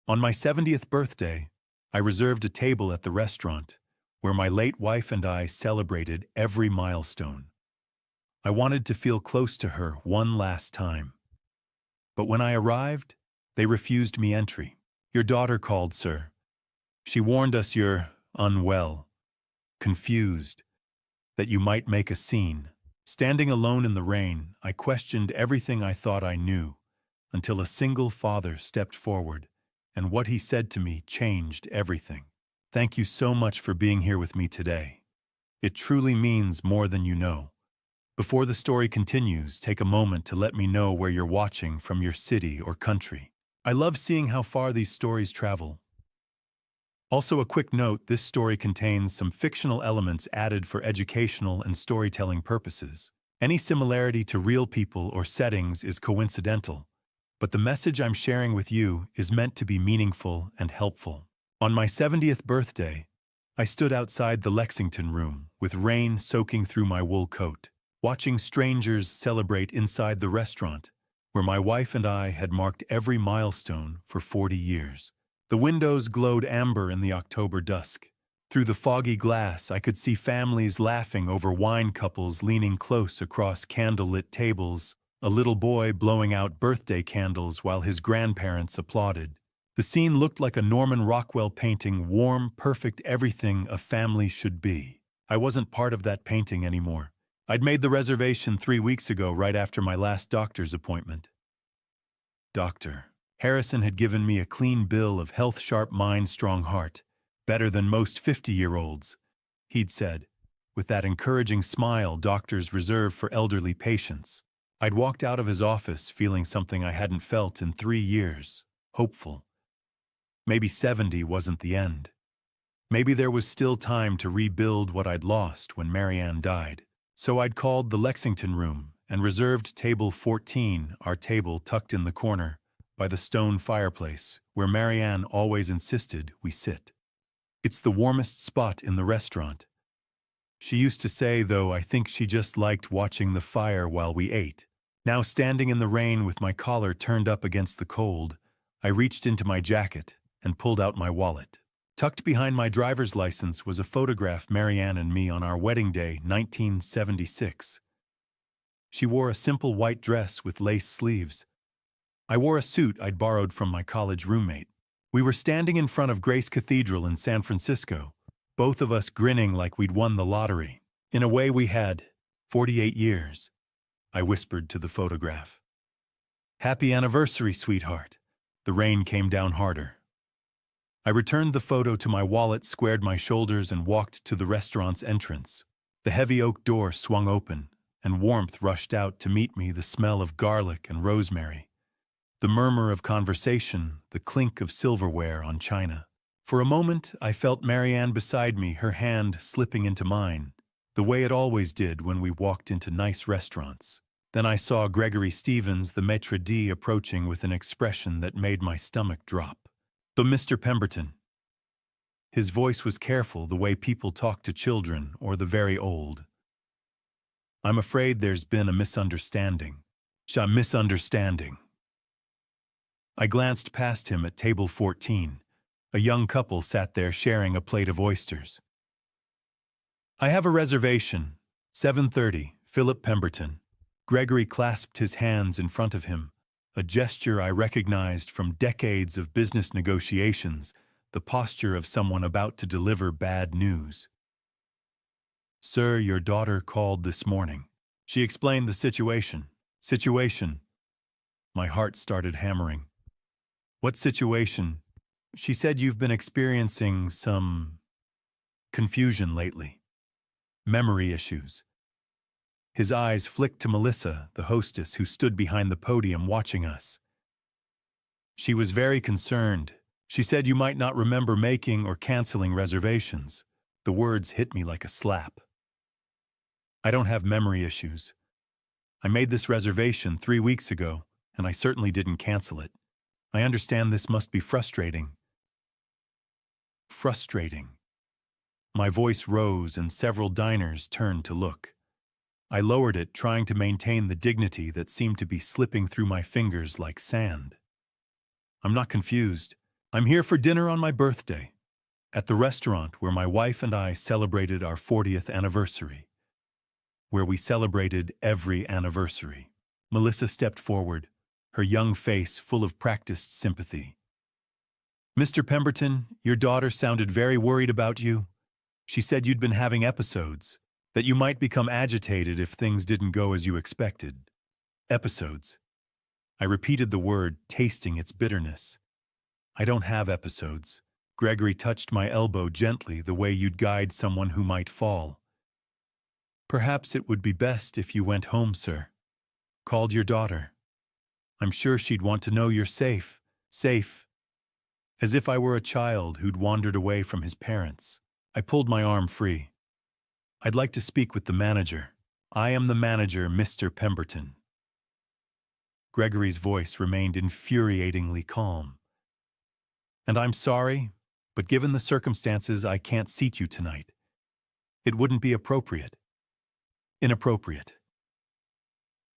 On my 70th birthday, I reserved a table at the restaurant where my late wife and I celebrated every milestone. I wanted to feel close to her one last time. But when I arrived, they refused me entry. Your daughter called, sir. She warned us you're unwell, confused, that you might make a scene. Standing alone in the rain, I questioned everything I thought I knew, until a single father stepped forward, and what he said to me changed everything. Thank you so much for being here with me today. It truly means more than you know. Before the story continues, take a moment to let me know where you're watching from, your city or country. I love seeing how far these stories travel. Also, a quick note, this story contains some fictional elements added for educational and storytelling purposes. Any similarity to real people or settings is coincidental, but the message I'm sharing with you is meant to be meaningful and helpful. On my 70th birthday, I stood outside the Lexington Room with rain soaking through my wool coat, watching strangers celebrate inside the restaurant where my wife and I had marked every milestone for 40 years. The windows glowed amber in the October dusk. Through the foggy glass, I could see families laughing over wine couples leaning close across candlelit tables, a little boy blowing out birthday candles while his grandparents applauded. The scene looked like a Norman Rockwell painting, warm, perfect, everything a family should be. I wasn't part of that painting anymore. I'd made the reservation 3 weeks ago, right after my last doctor's appointment. Doctor Harrison had given me a clean bill of health, sharp mind, strong heart, better than most 50-year-olds, he'd said, with that encouraging smile doctors reserve for elderly patients. I'd walked out of his office feeling something I hadn't felt in 3 years, hopeful. Maybe 70 wasn't the end. Maybe there was still time to rebuild what I'd lost when Marianne died. So I'd called the Lexington Room and reserved table 14, our table tucked in the corner, by the stone fireplace, where Marianne always insisted we sit. It's the warmest spot in the restaurant. She used to say, though, I think she just liked watching the fire while we ate. Now, standing in the rain with my collar turned up against the cold, I reached into my jacket and pulled out my wallet. Tucked behind my driver's license was a photograph Marianne and me on our wedding day, 1976. She wore a simple white dress with lace sleeves. I wore a suit I'd borrowed from my college roommate. We were standing in front of Grace Cathedral in San Francisco, both of us grinning like we'd won the lottery. In a way, we had 48 years, I whispered to the photograph. Happy anniversary, sweetheart. The rain came down harder. I returned the photo to my wallet, squared my shoulders, and walked to the restaurant's entrance. The heavy oak door swung open, and warmth rushed out to meet me, the smell of garlic and rosemary, the murmur of conversation, the clink of silverware on china. For a moment, I felt Marianne beside me, her hand slipping into mine, the way it always did when we walked into nice restaurants. Then I saw Gregory Stevens, the maitre d', approaching with an expression that made my stomach drop. So, Mr. Pemberton. His voice was careful, the way people talk to children or the very old. I'm afraid there's been a misunderstanding. A misunderstanding. I glanced past him at table 14. A young couple sat there sharing a plate of oysters. I have a reservation. 7:30, Philip Pemberton. Gregory clasped his hands in front of him, a gesture I recognized from decades of business negotiations, the posture of someone about to deliver bad news. Sir, your daughter called this morning. She explained the situation. Situation. My heart started hammering. What situation? She said you've been experiencing some confusion lately. Memory issues. His eyes flicked to Melissa, the hostess who stood behind the podium watching us. She was very concerned. She said you might not remember making or canceling reservations. The words hit me like a slap. I don't have memory issues. I made this reservation 3 weeks ago, and I certainly didn't cancel it. I understand this must be frustrating. Frustrating. My voice rose and several diners turned to look. I lowered it, trying to maintain the dignity that seemed to be slipping through my fingers like sand. I'm not confused. I'm here for dinner on my birthday, at the restaurant where my wife and I celebrated our 40th anniversary, where we celebrated every anniversary. Melissa stepped forward, her young face full of practiced sympathy. Mr. Pemberton, your daughter sounded very worried about you. She said you'd been having episodes, that you might become agitated if things didn't go as you expected. Episodes. I repeated the word, tasting its bitterness. I don't have episodes. Gregory touched my elbow gently, the way you'd guide someone who might fall. Perhaps it would be best if you went home, sir. Called your daughter. I'm sure she'd want to know you're safe. Safe. As if I were a child who'd wandered away from his parents. I pulled my arm free. I'd like to speak with the manager. I am the manager, Mr. Pemberton. Gregory's voice remained infuriatingly calm. And I'm sorry, but given the circumstances, I can't seat you tonight. It wouldn't be appropriate. Inappropriate.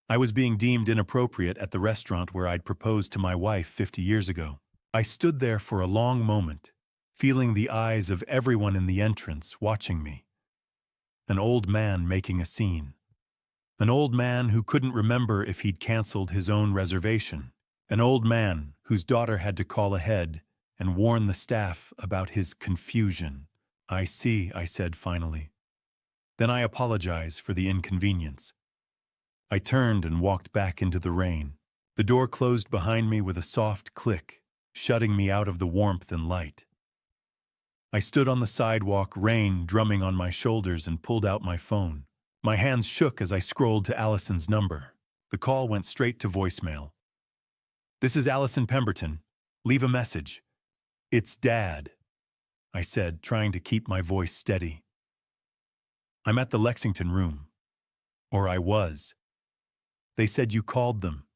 I was being deemed inappropriate at the restaurant where I'd proposed to my wife 50 years ago. I stood there for a long moment, feeling the eyes of everyone in the entrance watching me. An old man making a scene. An old man who couldn't remember if he'd canceled his own reservation. An old man whose daughter had to call ahead and warn the staff about his confusion. I see, I said finally. Then I apologize for the inconvenience. I turned and walked back into the rain. The door closed behind me with a soft click, shutting me out of the warmth and light. I stood on the sidewalk, rain drumming on my shoulders, and pulled out my phone. My hands shook as I scrolled to Allison's number. The call went straight to voicemail. This is Allison Pemberton. Leave a message. It's Dad, I said, trying to keep my voice steady. I'm at the Lexington room. Or I was. They said you called them.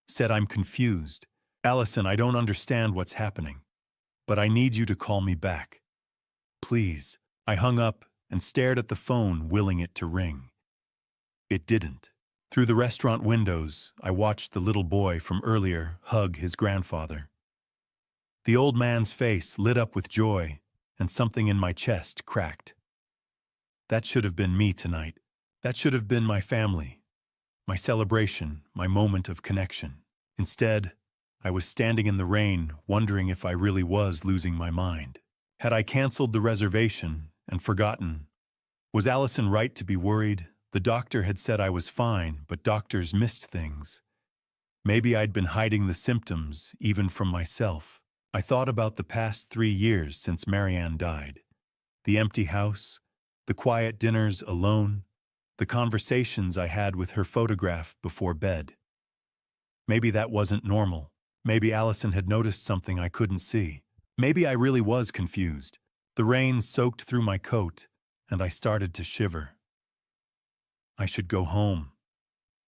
Said I'm confused. Allison, I don't understand what's happening. But I need you to call me back. Please. I hung up and stared at the phone, willing it to ring. It didn't. Through the restaurant windows, I watched the little boy from earlier hug his grandfather. The old man's face lit up with joy, and something in my chest cracked. That should have been me tonight. That should have been my family, my celebration, my moment of connection. Instead, I was standing in the rain, wondering if I really was losing my mind. Had I canceled the reservation and forgotten? Was Allison right to be worried? The doctor had said I was fine, but doctors missed things. Maybe I'd been hiding the symptoms, even from myself. I thought about the past 3 years since Marianne died. The empty house, the quiet dinners alone, the conversations I had with her photograph before bed. Maybe that wasn't normal. Maybe Allison had noticed something I couldn't see. Maybe I really was confused. The rain soaked through my coat, and I started to shiver. I should go home,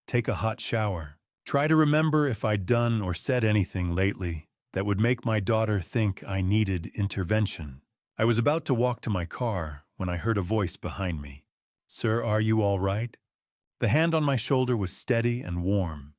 take a hot shower, try to remember if I'd done or said anything lately that would make my daughter think I needed intervention. I was about to walk to my car when I heard a voice behind me. Sir, are you all right? The hand on my shoulder was steady and warm.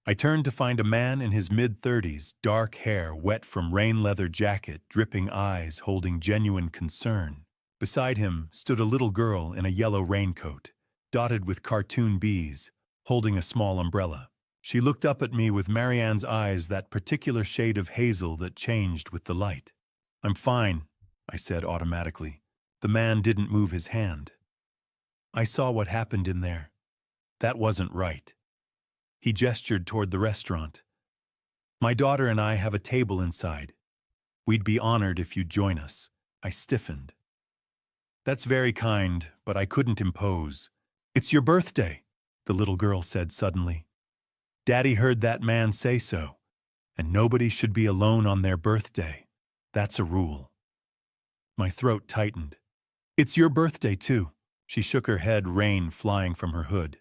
I turned to find a man in his mid-30s, dark hair, wet from rain leather jacket, dripping eyes, holding genuine concern. Beside him stood a little girl in a yellow raincoat, dotted with cartoon bees, holding a small umbrella. She looked up at me with Marianne's eyes, that particular shade of hazel that changed with the light. I'm fine, I said automatically. The man didn't move his hand. I saw what happened in there. That wasn't right. He gestured toward the restaurant. My daughter and I have a table inside. We'd be honored if you'd join us. I stiffened. That's very kind, but I couldn't impose. It's your birthday, the little girl said suddenly. Daddy heard that man say so, and nobody should be alone on their birthday. That's a rule. My throat tightened. It's your birthday, too. She shook her head, rain flying from her hood.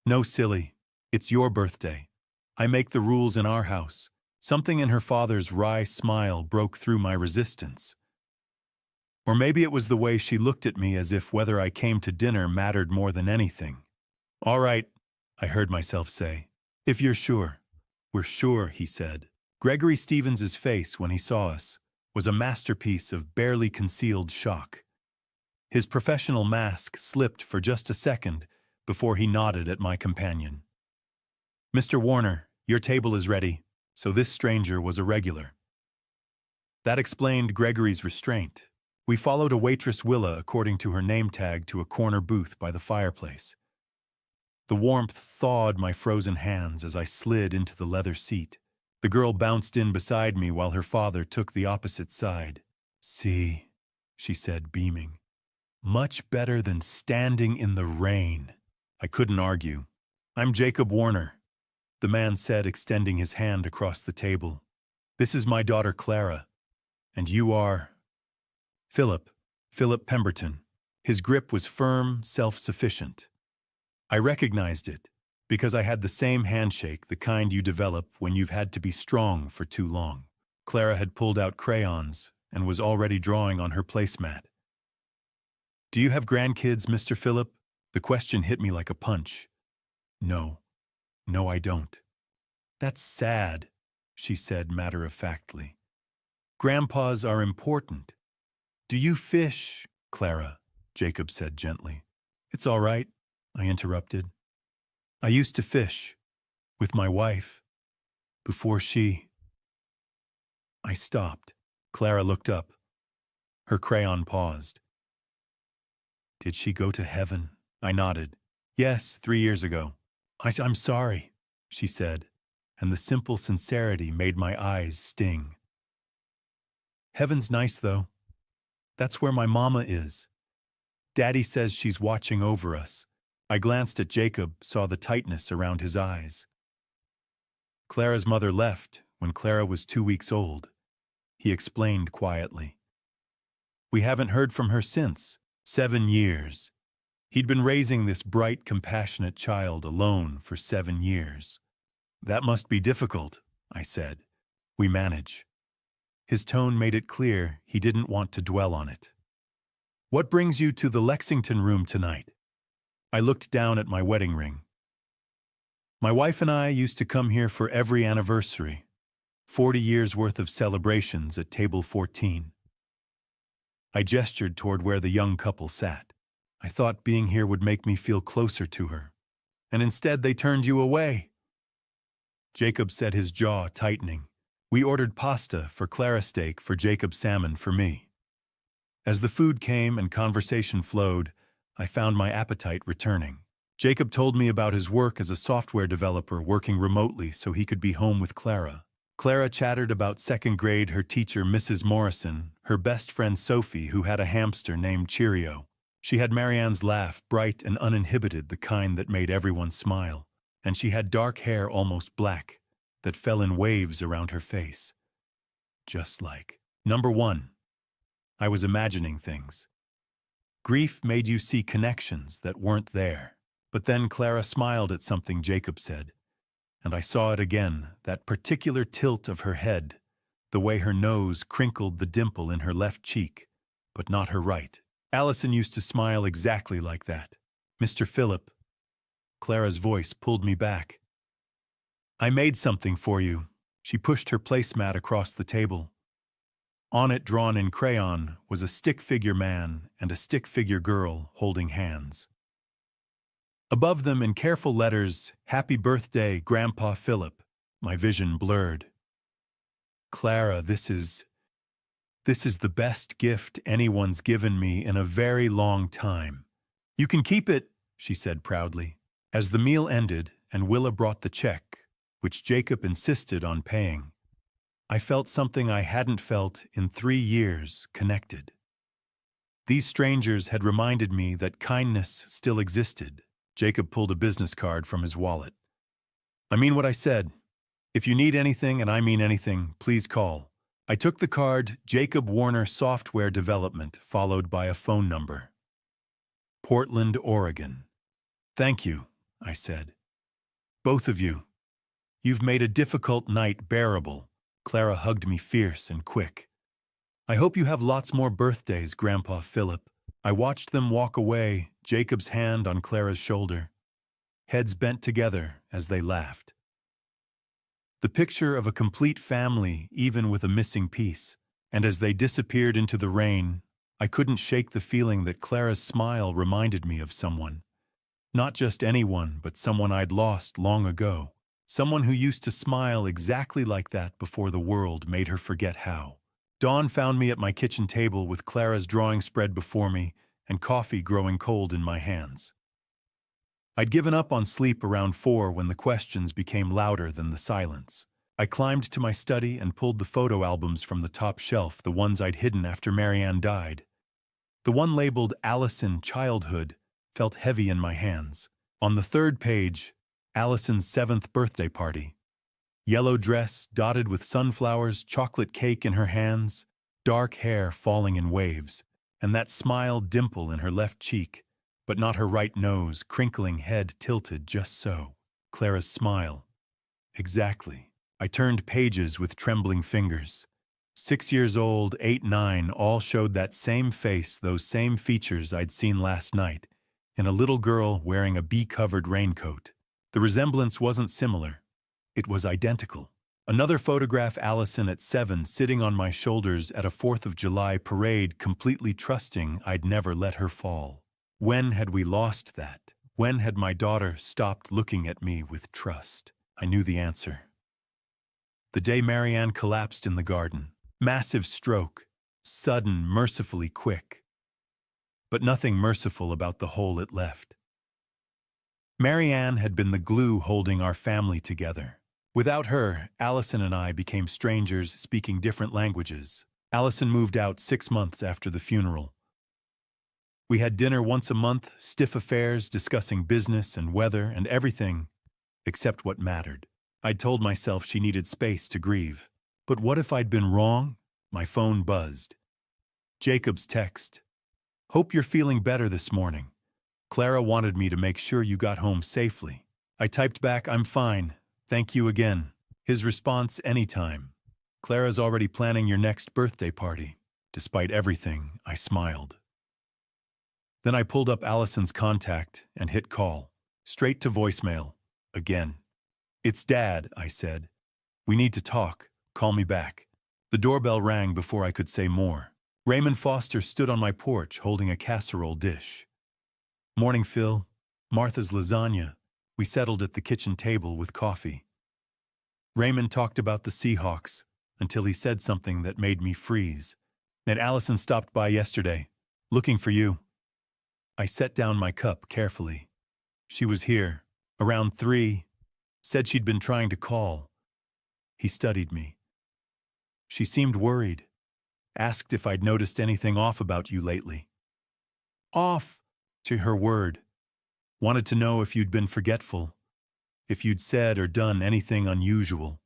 No, silly. It's your birthday. I make the rules in our house. Something in her father's wry smile broke through my resistance. Or maybe it was the way she looked at me, as if whether I came to dinner mattered more than anything. All right, I heard myself say. If you're sure. We're sure, he said. Gregory Stevens's face when he saw us was a masterpiece of barely concealed shock. His professional mask slipped for just a second before he nodded at my companion. "Mr. Warner, your table is ready," so this stranger was a regular. That explained Gregory's restraint. We followed a waitress Willa according to her name tag to a corner booth by the fireplace. The warmth thawed my frozen hands as I slid into the leather seat. The girl bounced in beside me while her father took the opposite side. "See," she said, beaming. "Much better than standing in the rain." I couldn't argue. "I'm Jacob Warner," the man said, extending his hand across the table. "This is my daughter Clara. And you are—" "Philip Pemberton." His grip was firm, self-sufficient. I recognized it because I had the same handshake, the kind you develop when you've had to be strong for too long. Clara had pulled out crayons and was already drawing on her placemat. "Do you have grandkids, Mr. Philip?" The question hit me like a punch. No, I don't." "That's sad," she said matter-of-factly. "Grandpas are important." "Do you fish, Clara?" Jacob said gently. "It's all right," I interrupted. "I used to fish. With my wife. Before she—" I stopped. Clara looked up. Her crayon paused. "Did she go to heaven?" I nodded. "Yes, 3 years ago." I'm sorry," she said, and the simple sincerity made my eyes sting. "Heaven's nice, though. That's where my mama is. Daddy says she's watching over us." I glanced at Jacob, saw the tightness around his eyes. "Clara's mother left when Clara was 2 weeks old," he explained quietly. "We haven't heard from her since. 7 years. He'd been raising this bright, compassionate child alone for 7 years. "That must be difficult," I said. "We manage." His tone made it clear he didn't want to dwell on it. "What brings you to the Lexington room tonight?" I looked down at my wedding ring. "My wife and I used to come here for every anniversary. 40 years worth of celebrations at table 14. I gestured toward where the young couple sat. "I thought being here would make me feel closer to her. And instead they turned you away." Jacob said, his jaw tightening. We ordered pasta for Clara, steak for Jacob, salmon for me. As the food came and conversation flowed, I found my appetite returning. Jacob told me about his work as a software developer working remotely so he could be home with Clara. Clara chattered about second grade, her teacher Mrs. Morrison, her best friend Sophie, who had a hamster named Cheerio. She had Marianne's laugh, bright and uninhibited, the kind that made everyone smile. And she had dark hair, almost black, that fell in waves around her face. Just like number 1. I was imagining things. Grief made you see connections that weren't there. But then Clara smiled at something Jacob said, and I saw it again, that particular tilt of her head, the way her nose crinkled the dimple in her left cheek, but not her right. Allison used to smile exactly like that. "Mr. Philip." Clara's voice pulled me back. "I made something for you." She pushed her placemat across the table. On it, drawn in crayon, was a stick figure man and a stick figure girl holding hands. Above them, in careful letters, "Happy Birthday, Grandpa Philip." My vision blurred. "Clara, this is the best gift anyone's given me in a very long time." "You can keep it," she said proudly. As the meal ended and Willa brought the check, which Jacob insisted on paying, I felt something I hadn't felt in 3 years, connected. These strangers had reminded me that kindness still existed. Jacob pulled a business card from his wallet. "I mean what I said. If you need anything, and I mean anything, please call." I took the card, Jacob Warner Software Development, followed by a phone number. Portland, Oregon. "Thank you," I said. "Both of you. You've made a difficult night bearable." Clara hugged me fierce and quick. "I hope you have lots more birthdays, Grandpa Philip." I watched them walk away, Jacob's hand on Clara's shoulder. Heads bent together as they laughed. The picture of a complete family, even with a missing piece. And as they disappeared into the rain, I couldn't shake the feeling that Clara's smile reminded me of someone. Not just anyone, but someone I'd lost long ago. Someone who used to smile exactly like that before the world made her forget how. Dawn found me at my kitchen table with Clara's drawing spread before me and coffee growing cold in my hands. I'd given up on sleep around 4 when the questions became louder than the silence. I climbed to my study and pulled the photo albums from the top shelf, the ones I'd hidden after Marianne died. The one labeled Allison Childhood felt heavy in my hands. On the third page, Allison's 7th birthday party. Yellow dress dotted with sunflowers, chocolate cake in her hands, dark hair falling in waves, and that smile dimple in her left cheek, but not her right nose, crinkling head tilted just so. Clara's smile. Exactly. I turned pages with trembling fingers. 6 years old, 8, 9, all showed that same face, those same features I'd seen last night, in a little girl wearing a bee-covered raincoat. The resemblance wasn't similar. It was identical. Another photograph, Allison at 7, sitting on my shoulders at a 4th of July parade, completely trusting I'd never let her fall. When had we lost that? When had my daughter stopped looking at me with trust? I knew the answer. The day Marianne collapsed in the garden. Massive stroke, sudden, mercifully quick. But nothing merciful about the hole it left. Marianne had been the glue holding our family together. Without her, Allison and I became strangers speaking different languages. Allison moved out 6 months after the funeral. We had dinner once a month, stiff affairs, discussing business and weather and everything except what mattered. I'd told myself she needed space to grieve. But what if I'd been wrong? My phone buzzed. Jacob's text. Hope you're feeling better this morning. Clara wanted me to make sure you got home safely. I typed back, I'm fine. Thank you again. His response, anytime. Clara's already planning your next birthday party. Despite everything, I smiled. Then I pulled up Allison's contact and hit call. Straight to voicemail. Again. It's Dad, I said. We need to talk. Call me back. The doorbell rang before I could say more. Raymond Foster stood on my porch holding a casserole dish. Morning, Phil. Martha's lasagna. We settled at the kitchen table with coffee. Raymond talked about the Seahawks until he said something that made me freeze. And Allison stopped by yesterday, looking for you. I set down my cup carefully. She was here, around 3, said she'd been trying to call. He studied me. She seemed worried, asked if I'd noticed anything off about you lately. Off, to her word. Wanted to know if you'd been forgetful, if you'd said or done anything unusual.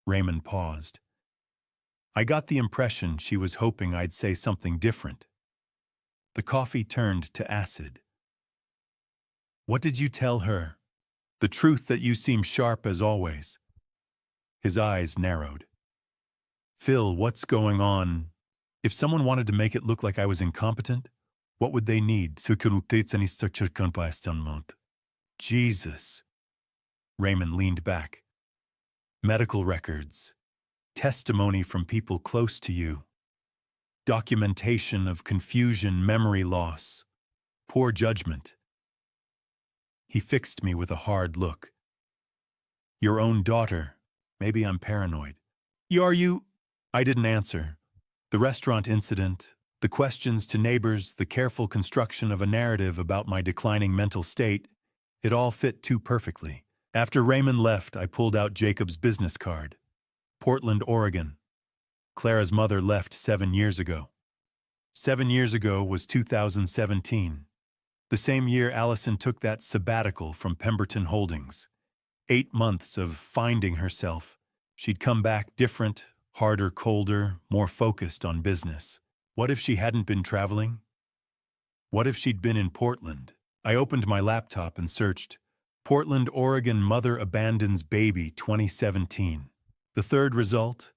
Raymond paused. I got the impression she was hoping I'd say something different. The coffee turned to acid. What did you tell her? The truth that you seem sharp as always. His eyes narrowed. Phil, what's going on? If someone wanted to make it look like I was incompetent, what would they need? Jesus. Raymond leaned back. Medical records. Testimony from people close to you. Documentation of confusion, memory loss. Poor judgment. He fixed me with a hard look. Your own daughter. Maybe I'm paranoid. Are you? I didn't answer. The restaurant incident, the questions to neighbors, the careful construction of a narrative about my declining mental state, it all fit too perfectly. After Raymond left, I pulled out Jacob's business card. Portland, Oregon. Clara's mother left 7 years ago. 7 years ago was 2017. The same year Allison took that sabbatical from Pemberton Holdings. 8 months of finding herself. She'd come back different, harder, colder, more focused on business. What if she hadn't been traveling? What if she'd been in Portland? I opened my laptop and searched Portland, Oregon mother abandons baby 2017. The third result?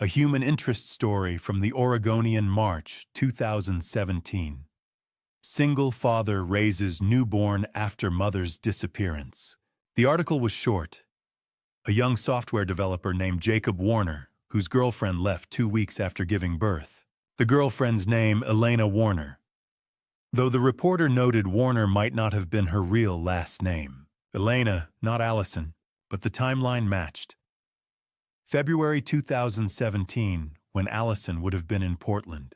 A human interest story from the Oregonian, March 2017. Single father raises newborn after mother's disappearance. The article was short. a young software developer named Jacob Warner, whose girlfriend left 2 weeks after giving birth. The girlfriend's name, Elena Warner. Though the reporter noted Warner might not have been her real last name. Elena, not Allison, but the timeline matched. February 2017, when Allison would have been in Portland.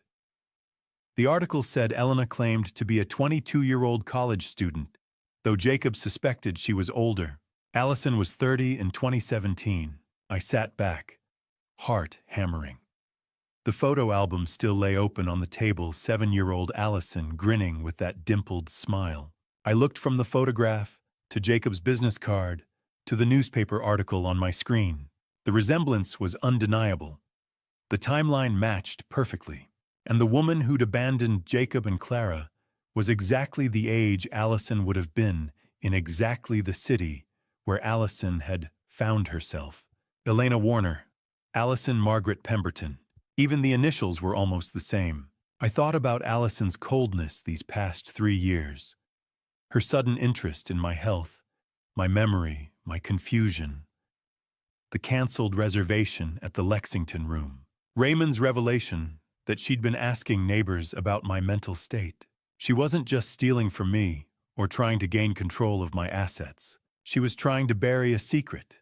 The article said Elena claimed to be a 22-year-old college student, though Jacob suspected she was older. Allison was 30 in 2017. I sat back, heart hammering. The photo album still lay open on the table, 7-year-old Allison grinning with that dimpled smile. I looked from the photograph to Jacob's business card to the newspaper article on my screen. The resemblance was undeniable. The timeline matched perfectly, and the woman who'd abandoned Jacob and Clara was exactly the age Allison would have been in exactly the city where Allison had found herself. Elena Warner, Allison Margaret Pemberton. Even the initials were almost the same. I thought about Allison's coldness these past 3 years, her sudden interest in my health, my memory, my confusion, the canceled reservation at the Lexington room, Raymond's revelation that she'd been asking neighbors about my mental state. She wasn't just stealing from me or trying to gain control of my assets. She was trying to bury a secret.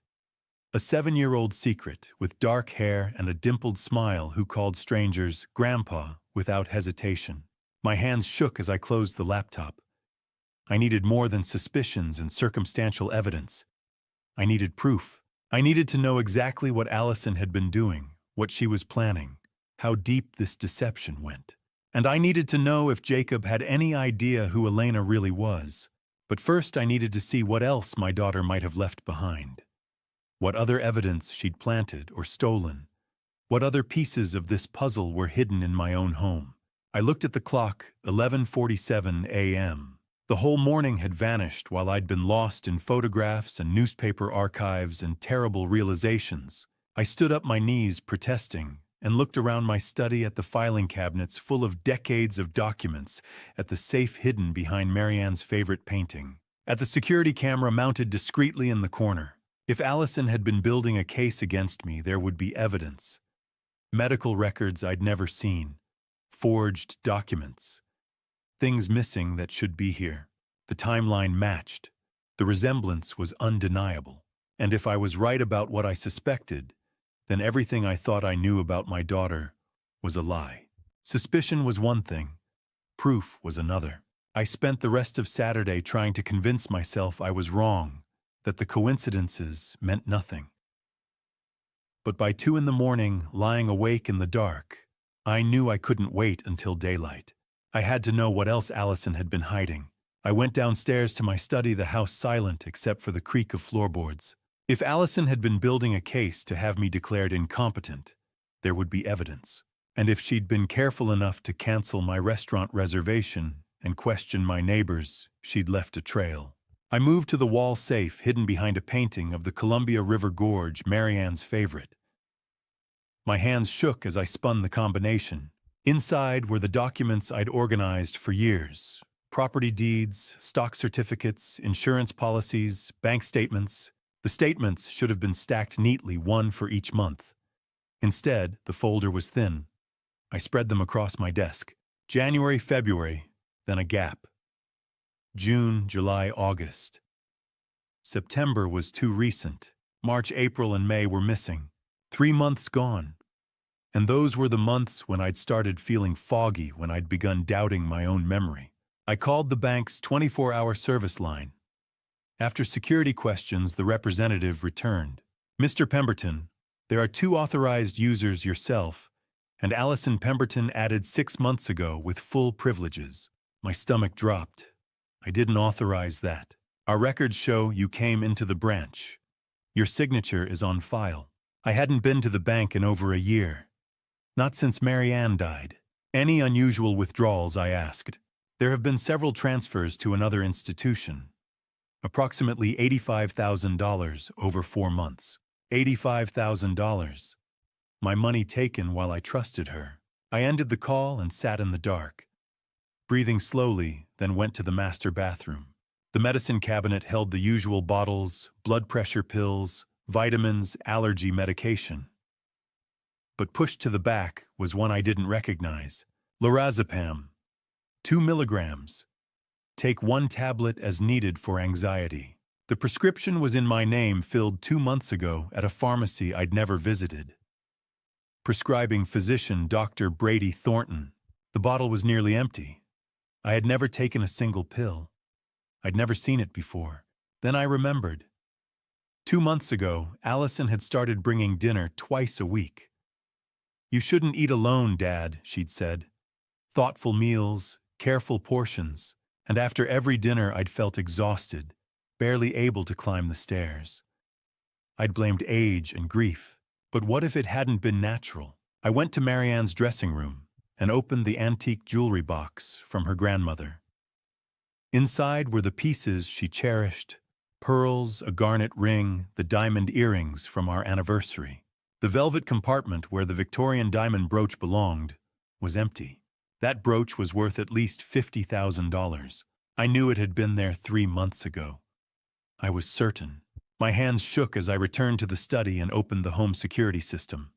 A 7-year-old secret with dark hair and a dimpled smile who called strangers Grandpa without hesitation. My hands shook as I closed the laptop. I needed more than suspicions and circumstantial evidence. I needed proof. I needed to know exactly what Allison had been doing, what she was planning, how deep this deception went. And I needed to know if Jacob had any idea who Elena really was. But first I needed to see what else my daughter might have left behind. What other evidence she'd planted or stolen. What other pieces of this puzzle were hidden in my own home. I looked at the clock, 11:47 a.m. The whole morning had vanished while I'd been lost in photographs and newspaper archives and terrible realizations. I stood up my knees protesting and looked around my study at the filing cabinets full of decades of documents, at the safe hidden behind Marianne's favorite painting, at the security camera mounted discreetly in the corner. If Allison had been building a case against me, there would be evidence. Medical records I'd never seen. Forged documents. Things missing that should be here. The timeline matched. The resemblance was undeniable. And if I was right about what I suspected, then everything I thought I knew about my daughter was a lie. Suspicion was one thing. Proof was another. I spent the rest of Saturday trying to convince myself I was wrong, that the coincidences meant nothing. But by 2 a.m, lying awake in the dark, I knew I couldn't wait until daylight. I had to know what else Allison had been hiding. I went downstairs to my study, the house silent except for the creak of floorboards. If Allison had been building a case to have me declared incompetent, there would be evidence. And if she'd been careful enough to cancel my restaurant reservation and question my neighbors, she'd left a trail. I moved to the wall safe hidden behind a painting of the Columbia River Gorge, Marianne's favorite. My hands shook as I spun the combination. Inside were the documents I'd organized for years. Property deeds, stock certificates, insurance policies, bank statements. The statements should have been stacked neatly, one for each month. Instead, the folder was thin. I spread them across my desk. January, February, then a gap. June, July, August. September was too recent. March, April, and May were missing. 3 months gone. And those were the months when I'd started feeling foggy, when I'd begun doubting my own memory. I called the bank's 24-hour service line. After security questions, the representative returned. Mr. Pemberton, there are 2 authorized users, yourself, and Allison Pemberton added 6 months ago with full privileges. My stomach dropped. I didn't authorize that. Our records show you came into the branch. Your signature is on file. I hadn't been to the bank in over a year. Not since Marianne died. Any unusual withdrawals, I asked. There have been several transfers to another institution. Approximately $85,000 over 4 months. $85,000. My money taken while I trusted her. I ended the call and sat in the dark. Breathing slowly, then went to the master bathroom. The medicine cabinet held the usual bottles, blood pressure pills, vitamins, allergy medication. But pushed to the back was one I didn't recognize. Lorazepam, 2 milligrams. Take 1 tablet as needed for anxiety. The prescription was in my name, filled 2 months ago at a pharmacy I'd never visited. Prescribing physician Dr. Brady Thornton. The bottle was nearly empty. I had never taken a single pill. I'd never seen it before. Then I remembered. 2 months ago, Allison had started bringing dinner twice a week. "You shouldn't eat alone, Dad," she'd said. Thoughtful meals, careful portions, and after every dinner I'd felt exhausted, barely able to climb the stairs. I'd blamed age and grief, but what if it hadn't been natural? I went to Marianne's dressing room and opened the antique jewelry box from her grandmother. Inside were the pieces she cherished: pearls, a garnet ring, the diamond earrings from our anniversary. The velvet compartment where the Victorian diamond brooch belonged was empty. That brooch was worth at least $50,000. I knew it had been there 3 months ago. I was certain. My hands shook as I returned to the study and opened the home security system.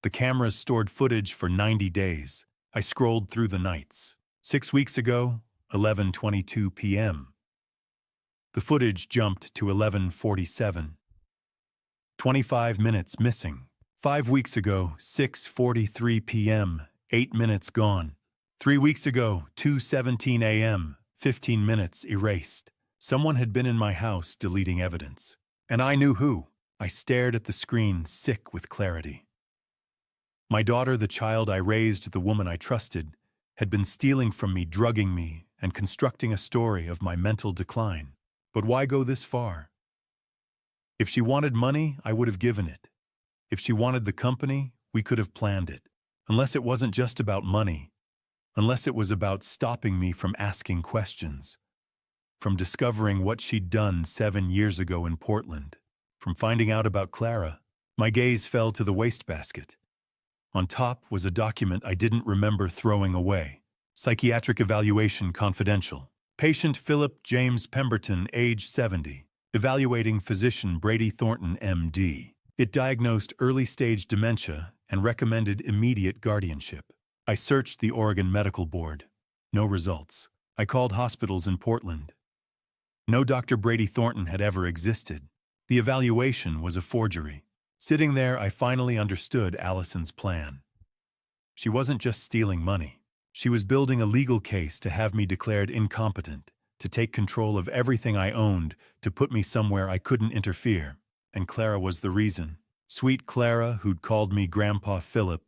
The cameras stored footage for 90 days. I scrolled through the nights. 6 weeks ago, 11:22 p.m. The footage jumped to 11:47. 25 minutes missing. 5 weeks ago, 6:43 p.m., 8 minutes gone. 3 weeks ago, 2:17 a.m., 15 minutes erased. Someone had been in my house deleting evidence. And I knew who. I stared at the screen, sick with clarity. My daughter, the child I raised, the woman I trusted, had been stealing from me, drugging me, and constructing a story of my mental decline. But why go this far? If she wanted money, I would have given it. If she wanted the company, we could have planned it. Unless it wasn't just about money. Unless it was about stopping me from asking questions. From discovering what she'd done 7 years ago in Portland. From finding out about Clara. My gaze fell to the wastebasket. On top was a document I didn't remember throwing away. Psychiatric evaluation confidential. Patient Philip James Pemberton, age 70. Evaluating physician Brady Thornton, M.D. It diagnosed early-stage dementia and recommended immediate guardianship. I searched the Oregon Medical Board. No results. I called hospitals in Portland. No Dr. Brady Thornton had ever existed. The evaluation was a forgery. Sitting there, I finally understood Allison's plan. She wasn't just stealing money. She was building a legal case to have me declared incompetent, to take control of everything I owned, to put me somewhere I couldn't interfere. And Clara was the reason. Sweet Clara, who'd called me Grandpa Philip,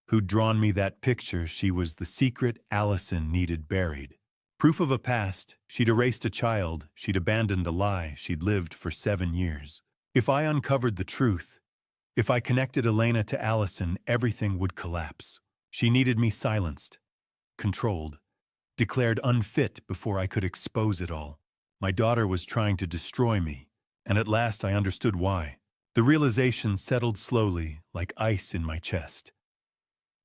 who'd drawn me that picture. She was the secret Allison needed buried. Proof of a past. She'd erased a child. She'd abandoned a lie she'd lived for 7 years. If I uncovered the truth, if I connected Elena to Allison, everything would collapse. She needed me silenced, controlled, declared unfit before I could expose it all. My daughter was trying to destroy me, and at last I understood why. The realization settled slowly, like ice in my chest.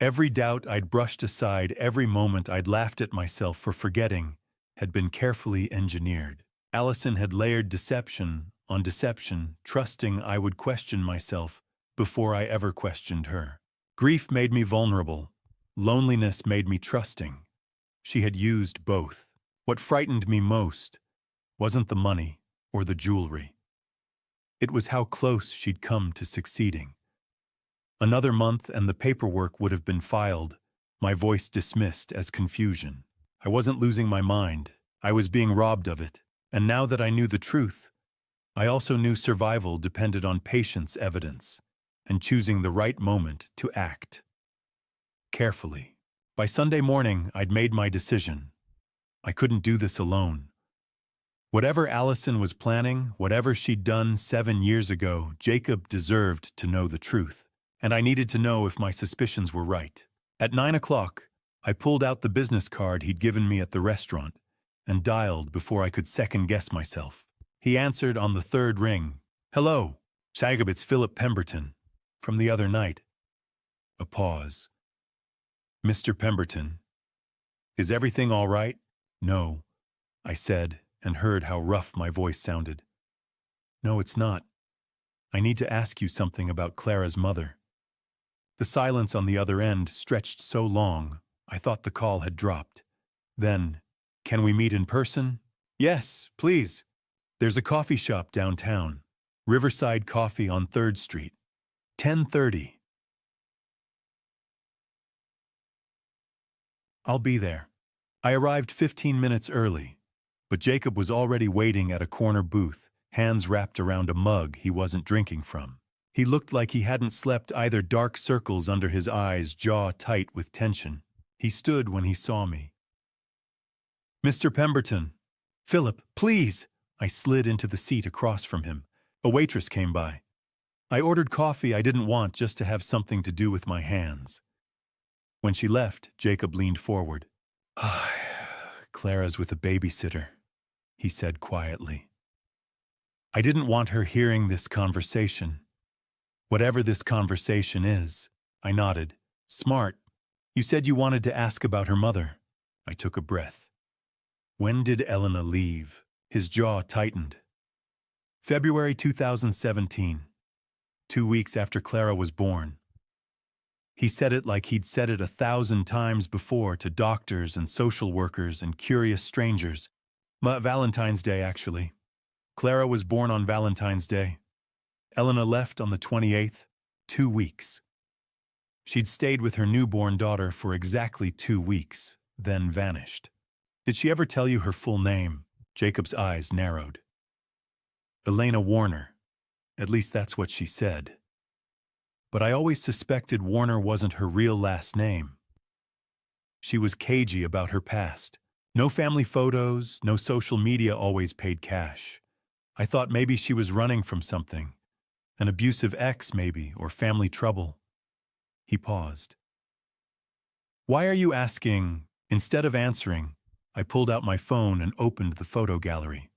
Every doubt I'd brushed aside, every moment I'd laughed at myself for forgetting, had been carefully engineered. Allison had layered deception on deception, trusting I would question myself before I ever questioned her. Grief made me vulnerable. Loneliness made me trusting. She had used both. What frightened me most wasn't the money or the jewelry. It was how close she'd come to succeeding. Another month and the paperwork would have been filed, my voice dismissed as confusion. I wasn't losing my mind. I was being robbed of it. And now that I knew the truth, I also knew survival depended on patience, evidence, and choosing the right moment to act. Carefully. By Sunday morning, I'd made my decision. I couldn't do this alone. Whatever Allison was planning, whatever she'd done 7 years ago, Jacob deserved to know the truth. And I needed to know if my suspicions were right. At 9 o'clock, I pulled out the business card he'd given me at the restaurant and dialed before I could second-guess myself. He answered on the third ring. "Hello, Jacob, it's Philip Pemberton. From the other night." A pause. "Mr. Pemberton, is everything all right?" "No," I said, and heard how rough my voice sounded. "No, it's not. I need to ask you something about Clara's mother. The silence on the other end stretched so long, I thought the call had dropped. Then, can we meet in person? Yes, please. There's a coffee shop downtown. Riverside Coffee on 3rd Street. 10:30. I'll be there. I arrived 15 minutes early, but Jacob was already waiting at a corner booth, hands wrapped around a mug he wasn't drinking from. He looked like he hadn't slept either, dark circles under his eyes, jaw tight with tension. He stood when he saw me. Mr. Pemberton. Philip, please! I slid into the seat across from him. A waitress came by. I ordered coffee I didn't want just to have something to do with my hands. When she left, Jacob leaned forward. Clara's with a babysitter, he said quietly. I didn't want her hearing this conversation. Whatever this conversation is, I nodded. Smart. You said you wanted to ask about her mother. I took a breath. When did Elena leave? His jaw tightened. February 2017, 2 weeks after Clara was born. He said it like he'd said it 1,000 times before to doctors and social workers and curious strangers. Valentine's Day, actually. Clara was born on Valentine's Day. Elena left on the 28th, 2 weeks. She'd stayed with her newborn daughter for exactly 2 weeks, then vanished. Did she ever tell you her full name? Jacob's eyes narrowed. Elena Warner. At least that's what she said. But I always suspected Warner wasn't her real last name. She was cagey about her past. No family photos, no social media always paid cash. I thought maybe she was running from something. An abusive ex, maybe, or family trouble. He paused. Why are you asking? Instead of answering, I pulled out my phone and opened the photo gallery.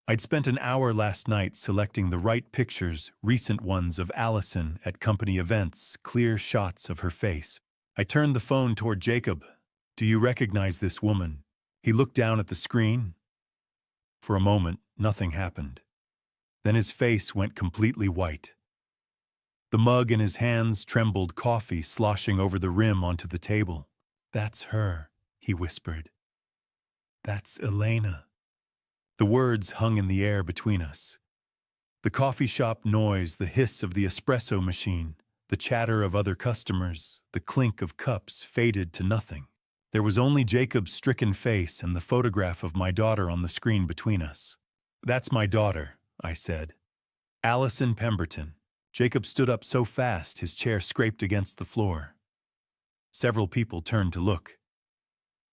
I'd spent an hour last night selecting the right pictures, recent ones of Allison at company events, clear shots of her face. I turned the phone toward Jacob. Do you recognize this woman? He looked down at the screen. For a moment, nothing happened. Then his face went completely white. The mug in his hands trembled, coffee sloshing over the rim onto the table. That's her, he whispered. That's Elena. The words hung in the air between us. The coffee shop noise, the hiss of the espresso machine, the chatter of other customers, the clink of cups faded to nothing. There was only Jacob's stricken face and the photograph of my daughter on the screen between us. That's my daughter, I said. Allison Pemberton. Jacob stood up so fast his chair scraped against the floor. Several people turned to look.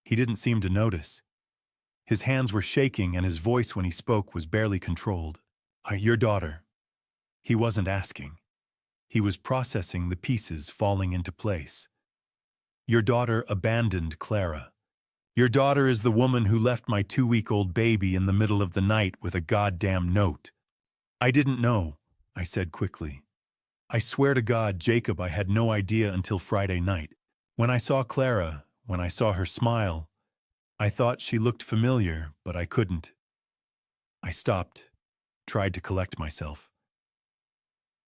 He didn't seem to notice. His hands were shaking and his voice when he spoke was barely controlled. Your daughter. He wasn't asking. He was processing the pieces falling into place. Your daughter abandoned Clara. Your daughter is the woman who left my 2-week-old baby in the middle of the night with a goddamn note. I didn't know, I said quickly. I swear to God, Jacob, I had no idea until Friday night. When I saw Clara, when I saw her smile, I thought she looked familiar, but I couldn't. I stopped, tried to collect myself.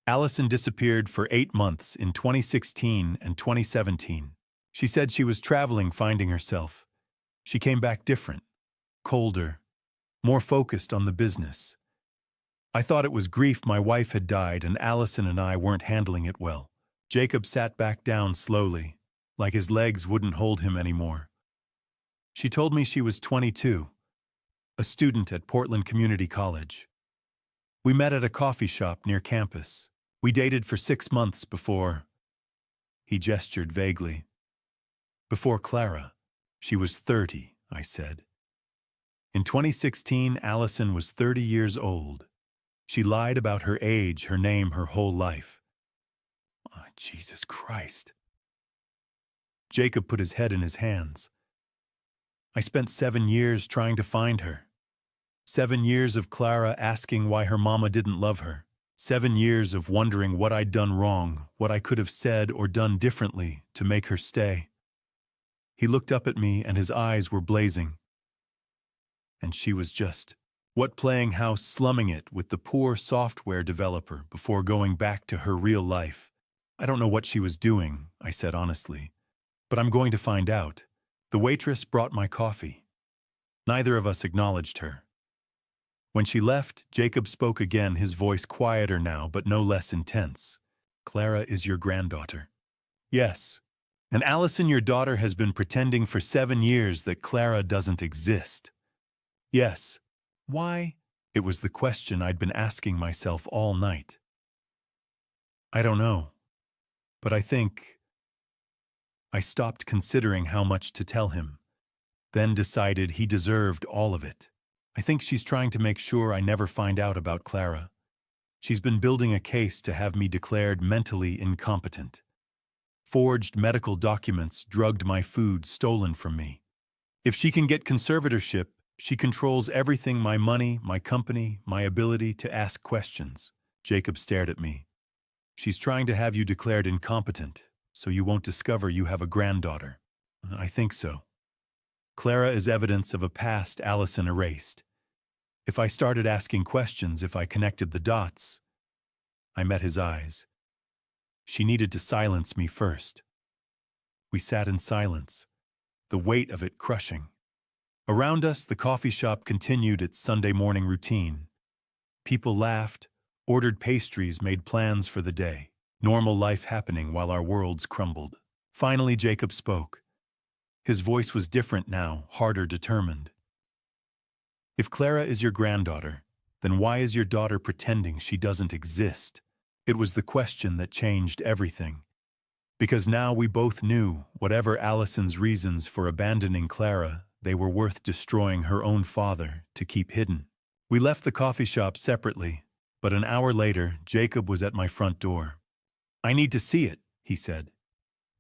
Allison disappeared for 8 months in 2016 and 2017. She said she was traveling, finding herself. She came back different, colder, more focused on the business. I thought it was grief my wife had died and Allison and I weren't handling it well. Jacob sat back down slowly, like his legs wouldn't hold him anymore. She told me she was 22, a student at Portland Community College. We met at a coffee shop near campus. We dated for 6 months before... He gestured vaguely. Before Clara. She was 30, I said. In 2016, Allison was 30 years old. She lied about her age, her name, her whole life. Oh, Jesus Christ. Jacob put his head in his hands. I spent 7 years trying to find her. 7 years of Clara asking why her mama didn't love her. 7 years of wondering what I'd done wrong, what I could have said or done differently to make her stay. He looked up at me and his eyes were blazing. And she was just What playing house slumming it with the poor software developer before going back to her real life? I don't know what she was doing, I said honestly, but I'm going to find out. The waitress brought my coffee. Neither of us acknowledged her. When she left, Jacob spoke again, his voice quieter now, but no less intense. Clara is your granddaughter. Yes. And Allison, your daughter, has been pretending for 7 years that Clara doesn't exist. Yes. Why? It was the question I'd been asking myself all night. I don't know. But I think I stopped considering how much to tell him, then decided he deserved all of it. I think she's trying to make sure I never find out about Clara. She's been building a case to have me declared mentally incompetent. Forged medical documents, drugged my food, stolen from me. If she can get conservatorship, she controls everything: my money, my company, my ability to ask questions. Jacob stared at me. She's trying to have you declared incompetent, so you won't discover you have a granddaughter. I think so. Clara is evidence of a past Allison erased. If I started asking questions, if I connected the dots. I met his eyes. She needed to silence me first. We sat in silence, the weight of it crushing. Around us, the coffee shop continued its Sunday morning routine. People laughed, ordered pastries, made plans for the day. Normal life happening while our worlds crumbled. Finally, Jacob spoke. His voice was different now, harder, determined. If Clara is your granddaughter, then why is your daughter pretending she doesn't exist? It was the question that changed everything. Because now we both knew, whatever Allison's reasons for abandoning Clara, they were worth destroying her own father to keep hidden. We left the coffee shop separately, but an hour later, Jacob was at my front door. I need to see it, he said.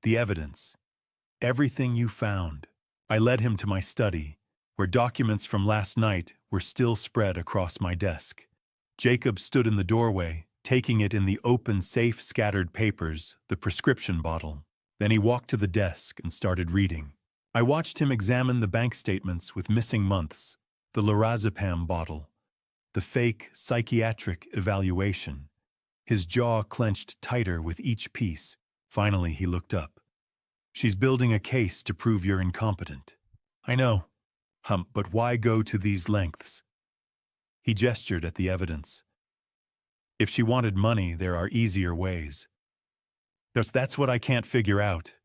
The evidence. Everything you found. I led him to my study, where documents from last night were still spread across my desk. Jacob stood in the doorway, taking it in the open safe, scattered papers, the prescription bottle. Then he walked to the desk and started reading. I watched him examine the bank statements with missing months, the lorazepam bottle, the fake psychiatric evaluation. His jaw clenched tighter with each piece. Finally, he looked up. She's building a case to prove you're incompetent. I know. But why go to these lengths? He gestured at the evidence. If she wanted money, there are easier ways. That's what I can't figure out.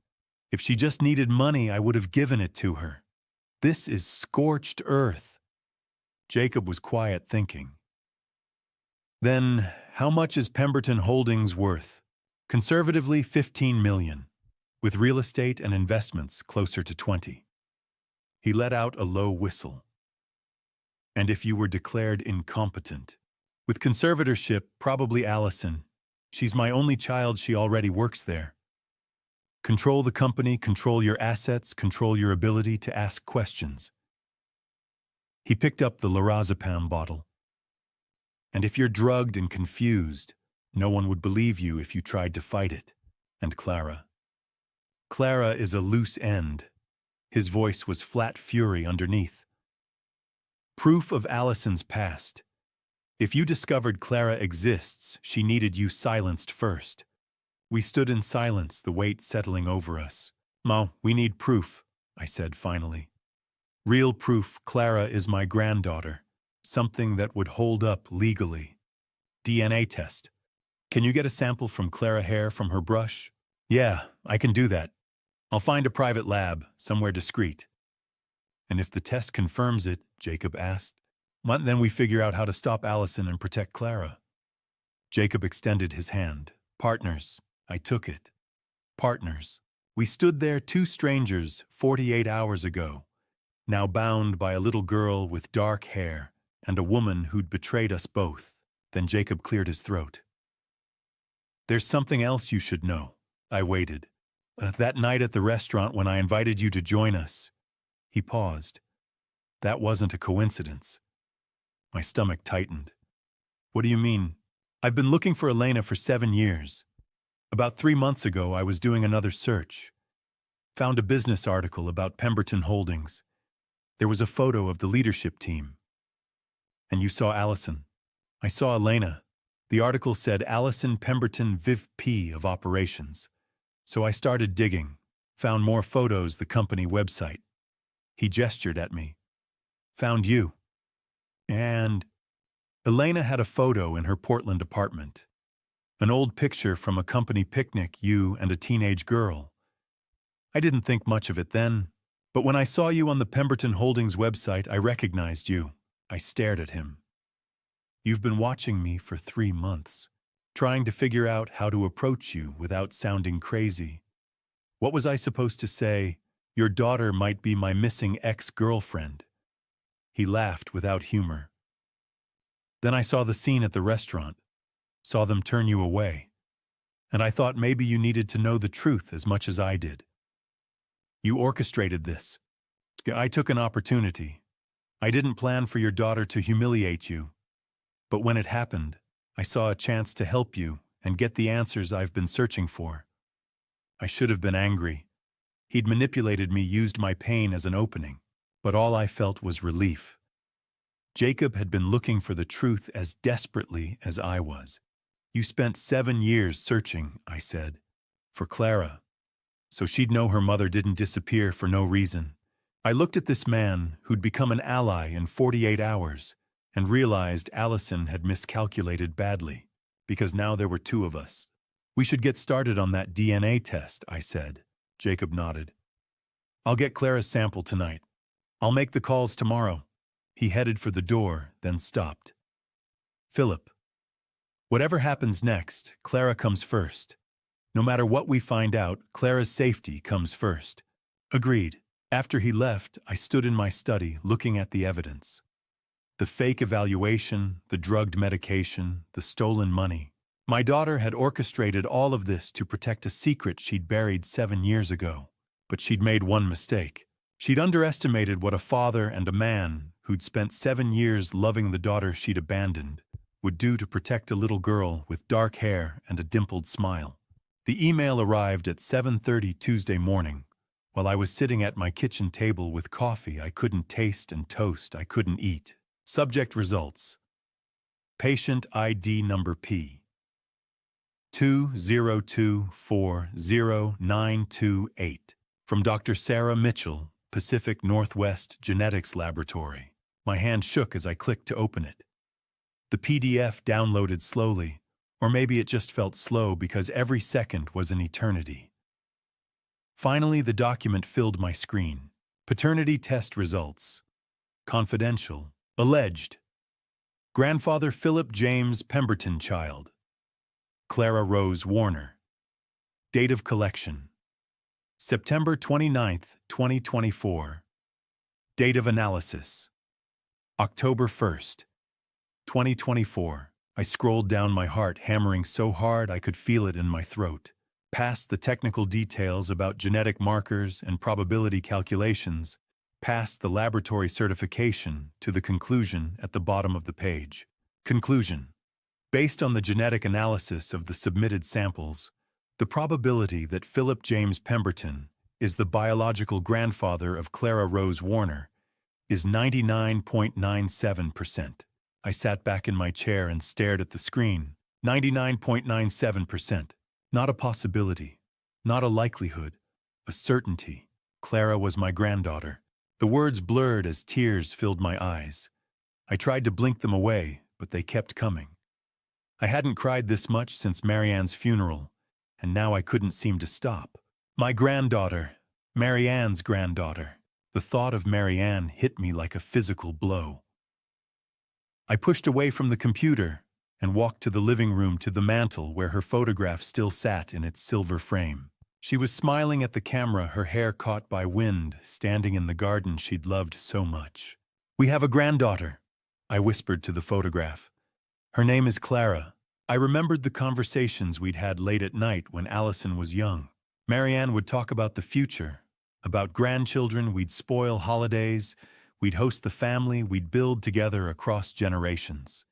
If she just needed money, I would have given it to her. This is scorched earth. Jacob was quiet, thinking. Then, how much is Pemberton Holdings worth? Conservatively, $15 million, with real estate and investments closer to 20. He let out a low whistle. And if you were declared incompetent? With conservatorship, probably Allison. She's my only child, she already works there. Control the company, control your assets, control your ability to ask questions. He picked up the lorazepam bottle. And if you're drugged and confused, no one would believe you if you tried to fight it. And Clara. Clara is a loose end. His voice was flat fury underneath. Proof of Allison's past. If you discovered Clara exists, she needed you silenced first. We stood in silence, the weight settling over us. Ma, we need proof, I said finally. Real proof Clara is my granddaughter. Something that would hold up legally. DNA test. Can you get a sample from Clara hair from her brush? Yeah, I can do that. I'll find a private lab, somewhere discreet. And if the test confirms it, Jacob asked, then we figure out how to stop Allison and protect Clara. Jacob extended his hand. Partners. I took it. Partners. We stood there, two strangers, 48 hours ago, now bound by a little girl with dark hair and a woman who'd betrayed us both. Then Jacob cleared his throat. There's something else you should know. I waited. That night at the restaurant when I invited you to join us. He paused. That wasn't a coincidence. My stomach tightened. What do you mean? I've been looking for Elena for 7 years. About 3 months ago, I was doing another search. Found a business article about Pemberton Holdings. There was a photo of the leadership team. And you saw Allison. I saw Elena. The article said Allison Pemberton Viv P of Operations. So I started digging, found more photos, the company website. He gestured at me. Found you. And Elena had a photo in her Portland apartment. An old picture from a company picnic, you and a teenage girl. I didn't think much of it then, but when I saw you on the Pemberton Holdings website, I recognized you. I stared at him. You've been watching me for 3 months, trying to figure out how to approach you without sounding crazy. What was I supposed to say? Your daughter might be my missing ex-girlfriend. He laughed without humor. Then I saw the scene at the restaurant, saw them turn you away, and I thought maybe you needed to know the truth as much as I did. You orchestrated this. I took an opportunity. I didn't plan for your daughter to humiliate you. But when it happened, I saw a chance to help you and get the answers I've been searching for. I should have been angry. He'd manipulated me, used my pain as an opening, but all I felt was relief. Jacob had been looking for the truth as desperately as I was. You spent 7 years searching, I said, for Clara, so she'd know her mother didn't disappear for no reason. I looked at this man who'd become an ally in 48 hours, and realized Allison had miscalculated badly, because now there were 2 of us. We should get started on that DNA test, I said. Jacob nodded. I'll get Clara's sample tonight. I'll make the calls tomorrow. He headed for the door, then stopped. Philip, whatever happens next, Clara comes first. No matter what we find out, Clara's safety comes first. Agreed. After he left, I stood in my study looking at the evidence. The fake evaluation, the drugged medication, the stolen money. My daughter had orchestrated all of this to protect a secret she'd buried 7 years ago. But she'd made one mistake. She'd underestimated what a father and a man who'd spent 7 years loving the daughter she'd abandoned would do to protect a little girl with dark hair and a dimpled smile. The email arrived at 7:30 Tuesday morning, while I was sitting at my kitchen table with coffee I couldn't taste and toast I couldn't eat. Subject results. Patient ID number P. 202400928 from Dr. Sarah Mitchell, Pacific Northwest Genetics Laboratory. My hand shook as I clicked to open it. The PDF downloaded slowly, or maybe it just felt slow because every second was an eternity. Finally, the document filled my screen. Paternity test results. Confidential. Alleged. Grandfather Philip James Pemberton child. Clara Rose Warner. Date of collection. September 29th, 2024. Date of analysis. October 1st, 2024. I scrolled down, my heart hammering so hard I could feel it in my throat. Past the technical details about genetic markers and probability calculations, past the laboratory certification to the conclusion at the bottom of the page. Conclusion. Based on the genetic analysis of the submitted samples, the probability that Philip James Pemberton is the biological grandfather of Clara Rose Warner is 99.97%. I sat back in my chair and stared at the screen. 99.97%. Not a possibility, not a likelihood, a certainty. Clara was my granddaughter. The words blurred as tears filled my eyes. I tried to blink them away, but they kept coming. I hadn't cried this much since Marianne's funeral, and now I couldn't seem to stop. My granddaughter, Marianne's granddaughter. The thought of Marianne hit me like a physical blow. I pushed away from the computer and walked to the living room, to the mantel where her photograph still sat in its silver frame. She was smiling at the camera, her hair caught by wind, standing in the garden she'd loved so much. "We have a granddaughter," I whispered to the photograph. "Her name is Clara." I remembered the conversations we'd had late at night when Allison was young. Marianne would talk about the future, about grandchildren, we'd spoil holidays, we'd host the family, we'd build together across generations.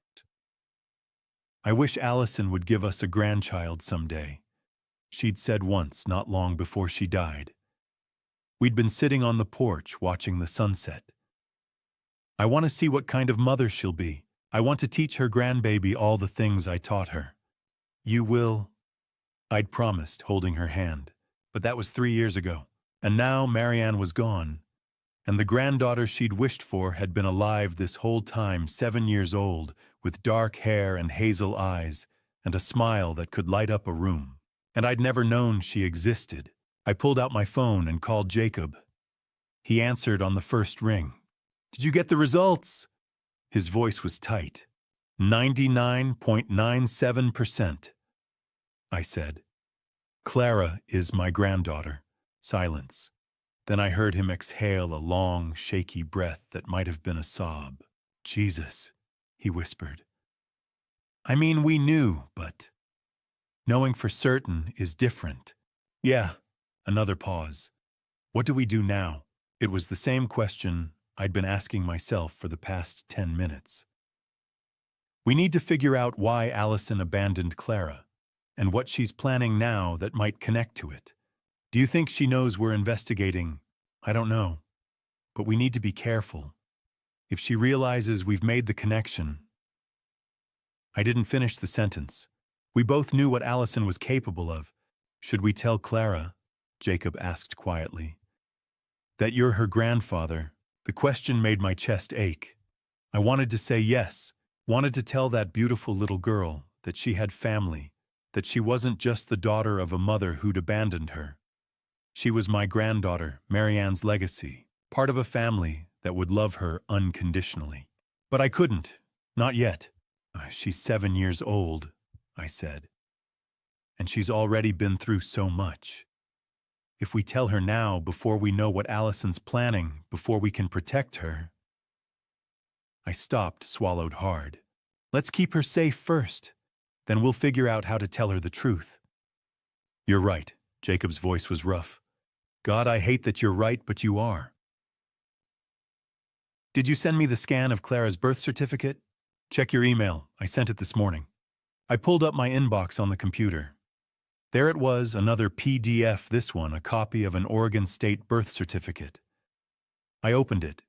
"I wish Allison would give us a grandchild someday," she'd said once, not long before she died. We'd been sitting on the porch watching the sunset. "I want to see what kind of mother she'll be," I want to teach her grandbaby all the things I taught her. You will? I'd promised, holding her hand. But that was 3 years ago. And now Marianne was gone. And the granddaughter she'd wished for had been alive this whole time, 7 years old, with dark hair and hazel eyes, and a smile that could light up a room. And I'd never known she existed. I pulled out my phone and called Jacob. He answered on the first ring. Did you get the results? His voice was tight. 99.97%. I said. Clara is my granddaughter. Silence. Then I heard him exhale a long, shaky breath that might have been a sob. Jesus, he whispered. I mean, we knew, but knowing for certain is different. Yeah, another pause. What do we do now? It was the same question I'd been asking myself for the past 10 minutes. We need to figure out why Allison abandoned Clara, and what she's planning now that might connect to it. Do you think she knows we're investigating? I don't know. But we need to be careful. If she realizes we've made the connection. I didn't finish the sentence. We both knew what Allison was capable of. Should we tell Clara? Jacob asked quietly. That you're her grandfather. The question made my chest ache. I wanted to say yes, wanted to tell that beautiful little girl that she had family, that she wasn't just the daughter of a mother who'd abandoned her. She was my granddaughter, Marianne's legacy, part of a family that would love her unconditionally. But I couldn't, not yet. She's 7 years old, I said. And she's already been through so much. If we tell her now, before we know what Allison's planning, before we can protect her. I stopped, swallowed hard. Let's keep her safe first. Then we'll figure out how to tell her the truth. You're right. Jacob's voice was rough. God, I hate that you're right, but you are. Did you send me the scan of Clara's birth certificate? Check your email. I sent it this morning. I pulled up my inbox on the computer. There it was, another PDF, this one, a copy of an Oregon State birth certificate. I opened it.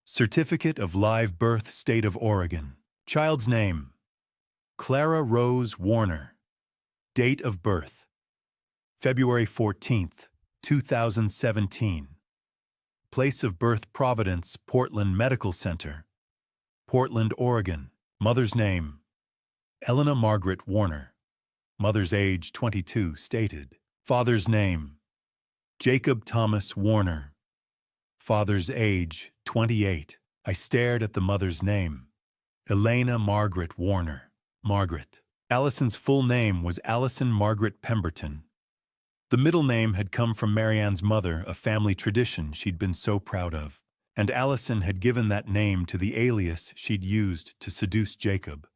Certificate of Live Birth, State of Oregon. Child's name, Clara Rose Warner. Date of birth, February 14th, 2017. Place of birth, Providence, Portland Medical Center, Portland, Oregon. Mother's name, Elena Margaret Warner. Mother's age, 22, stated. Father's name, Jacob Thomas Warner. Father's age, 28. I stared at the mother's name, Elena Margaret Warner. Margaret. Allison's full name was Allison Margaret Pemberton. The middle name had come from Marianne's mother, a family tradition she'd been so proud of, and Allison had given that name to the alias she'd used to seduce Jacob.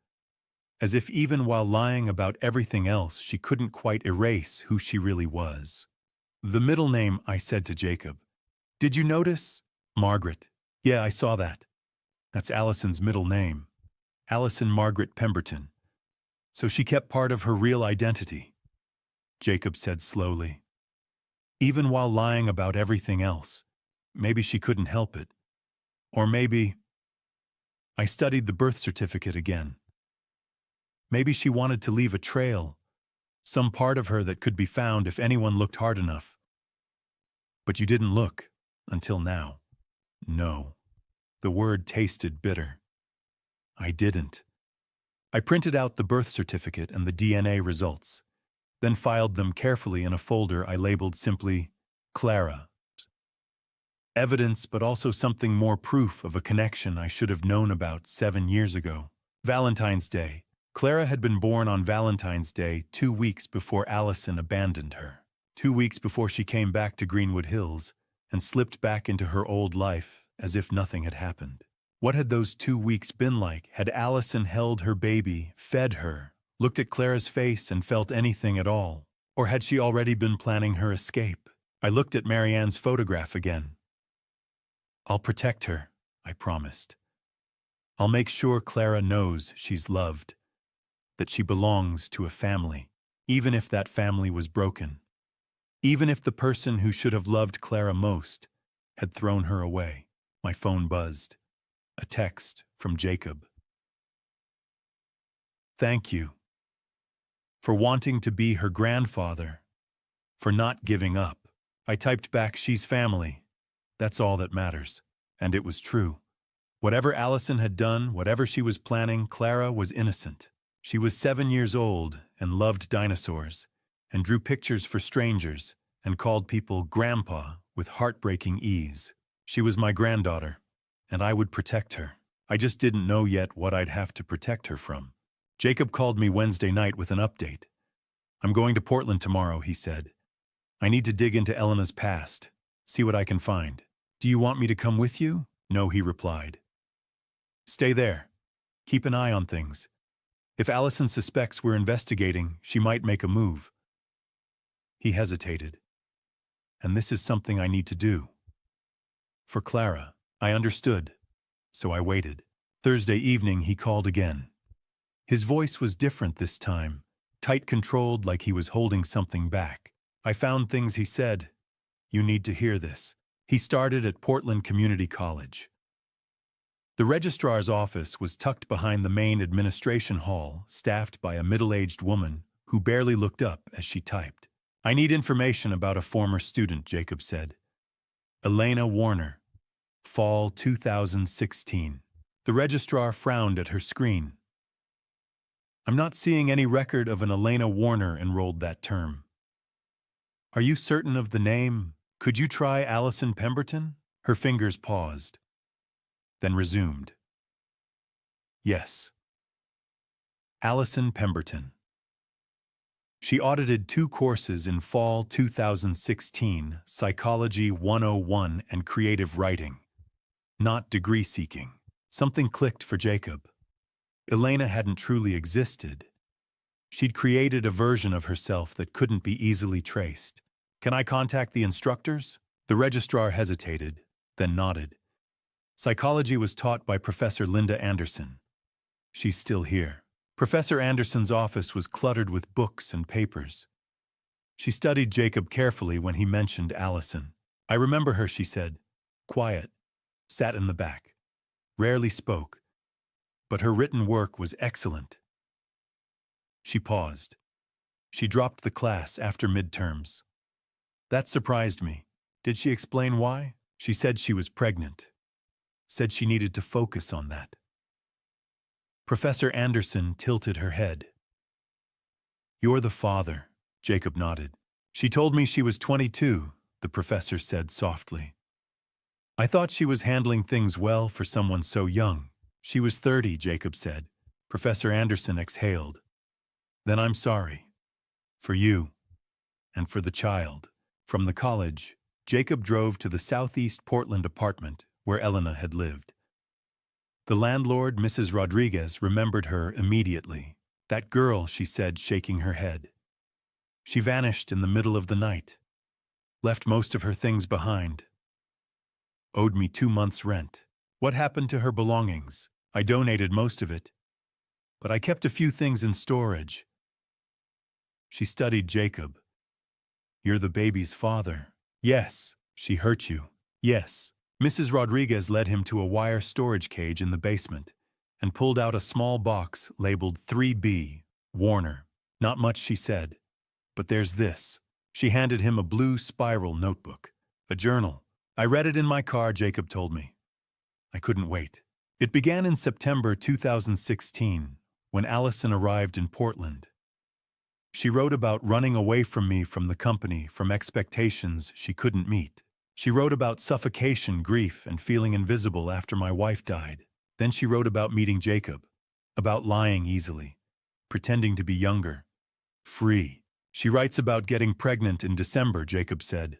As if even while lying about everything else, she couldn't quite erase who she really was. The middle name, I said to Jacob. Did you notice? Margaret. Yeah, I saw that. That's Allison's middle name. Allison Margaret Pemberton. So she kept part of her real identity. Jacob said slowly. Even while lying about everything else. Maybe she couldn't help it. Or maybe... I studied the birth certificate again. Maybe she wanted to leave a trail, some part of her that could be found if anyone looked hard enough. But you didn't look, until now. No. The word tasted bitter. I didn't. I printed out the birth certificate and the DNA results, then filed them carefully in a folder I labeled simply Clara. Evidence, but also something more, proof of a connection I should have known about 7 years ago. Valentine's Day. Clara had been born on Valentine's Day 2 weeks before Allison abandoned her. 2 weeks before she came back to Greenwood Hills and slipped back into her old life as if nothing had happened. What had those 2 weeks been like? Had Allison held her baby, fed her, looked at Clara's face and felt anything at all? Or had she already been planning her escape? I looked at Marianne's photograph again. I'll protect her, I promised. I'll make sure Clara knows she's loved, that she belongs to a family, even if that family was broken, even if the person who should have loved Clara most had thrown her away. My phone buzzed. A text from Jacob. Thank you. For wanting to be her grandfather. For not giving up. I typed back, she's family. That's all that matters. And it was true. Whatever Allison had done, whatever she was planning, Clara was innocent. She was 7 years old and loved dinosaurs, and drew pictures for strangers, and called people Grandpa with heartbreaking ease. She was my granddaughter, and I would protect her. I just didn't know yet what I'd have to protect her from. Jacob called me Wednesday night with an update. I'm going to Portland tomorrow, he said. I need to dig into Elena's past, see what I can find. Do you want me to come with you? No, he replied. Stay there. Keep an eye on things. If Allison suspects we're investigating, she might make a move. He hesitated. And this is something I need to do. For Clara, I understood, so I waited. Thursday evening, he called again. His voice was different this time, tight controlled like he was holding something back. I found things, he said. You need to hear this. He started at Portland Community College. The registrar's office was tucked behind the main administration hall, staffed by a middle-aged woman who barely looked up as she typed. I need information about a former student, Jacob said. Elena Warner, fall 2016. The registrar frowned at her screen. I'm not seeing any record of an Elena Warner enrolled that term. Are you certain of the name? Could you try Allison Pemberton? Her fingers paused, then resumed. Yes. Allison Pemberton. She audited 2 courses in fall 2016, Psychology 101 and Creative Writing. Not degree seeking. Something clicked for Jacob. Elena hadn't truly existed. She'd created a version of herself that couldn't be easily traced. Can I contact the instructors? The registrar hesitated, then nodded. Psychology was taught by Professor Linda Anderson. She's still here. Professor Anderson's office was cluttered with books and papers. She studied Jacob carefully when he mentioned Allison. I remember her, she said. Quiet, sat in the back, rarely spoke, but her written work was excellent. She paused. She dropped the class after midterms. That surprised me. Did she explain why? She said she was pregnant. Said she needed to focus on that. Professor Anderson tilted her head. You're the father, Jacob nodded. She told me she was 22, the professor said softly. I thought she was handling things well for someone so young. She was 30, Jacob said. Professor Anderson exhaled. Then I'm sorry. For you. And for the child. From the college, Jacob drove to the southeast Portland apartment where Elena had lived. The landlord, Mrs. Rodriguez, remembered her immediately. That girl, she said, shaking her head. She vanished in the middle of the night. Left most of her things behind. Owed me 2 months' rent. What happened to her belongings? I donated most of it. But I kept a few things in storage. She studied Jacob. You're the baby's father. Yes. She hurt you. Yes. Mrs. Rodriguez led him to a wire storage cage in the basement and pulled out a small box labeled 3B, Warner. Not much, she said. But there's this. She handed him a blue spiral notebook, a journal. I read it in my car, Jacob told me. I couldn't wait. It began in September 2016, when Allison arrived in Portland. She wrote about running away from me from the company, from expectations she couldn't meet. She wrote about suffocation, grief, and feeling invisible after my wife died. Then she wrote about meeting Jacob, about lying easily, pretending to be younger, free. She writes about getting pregnant in December, Jacob said.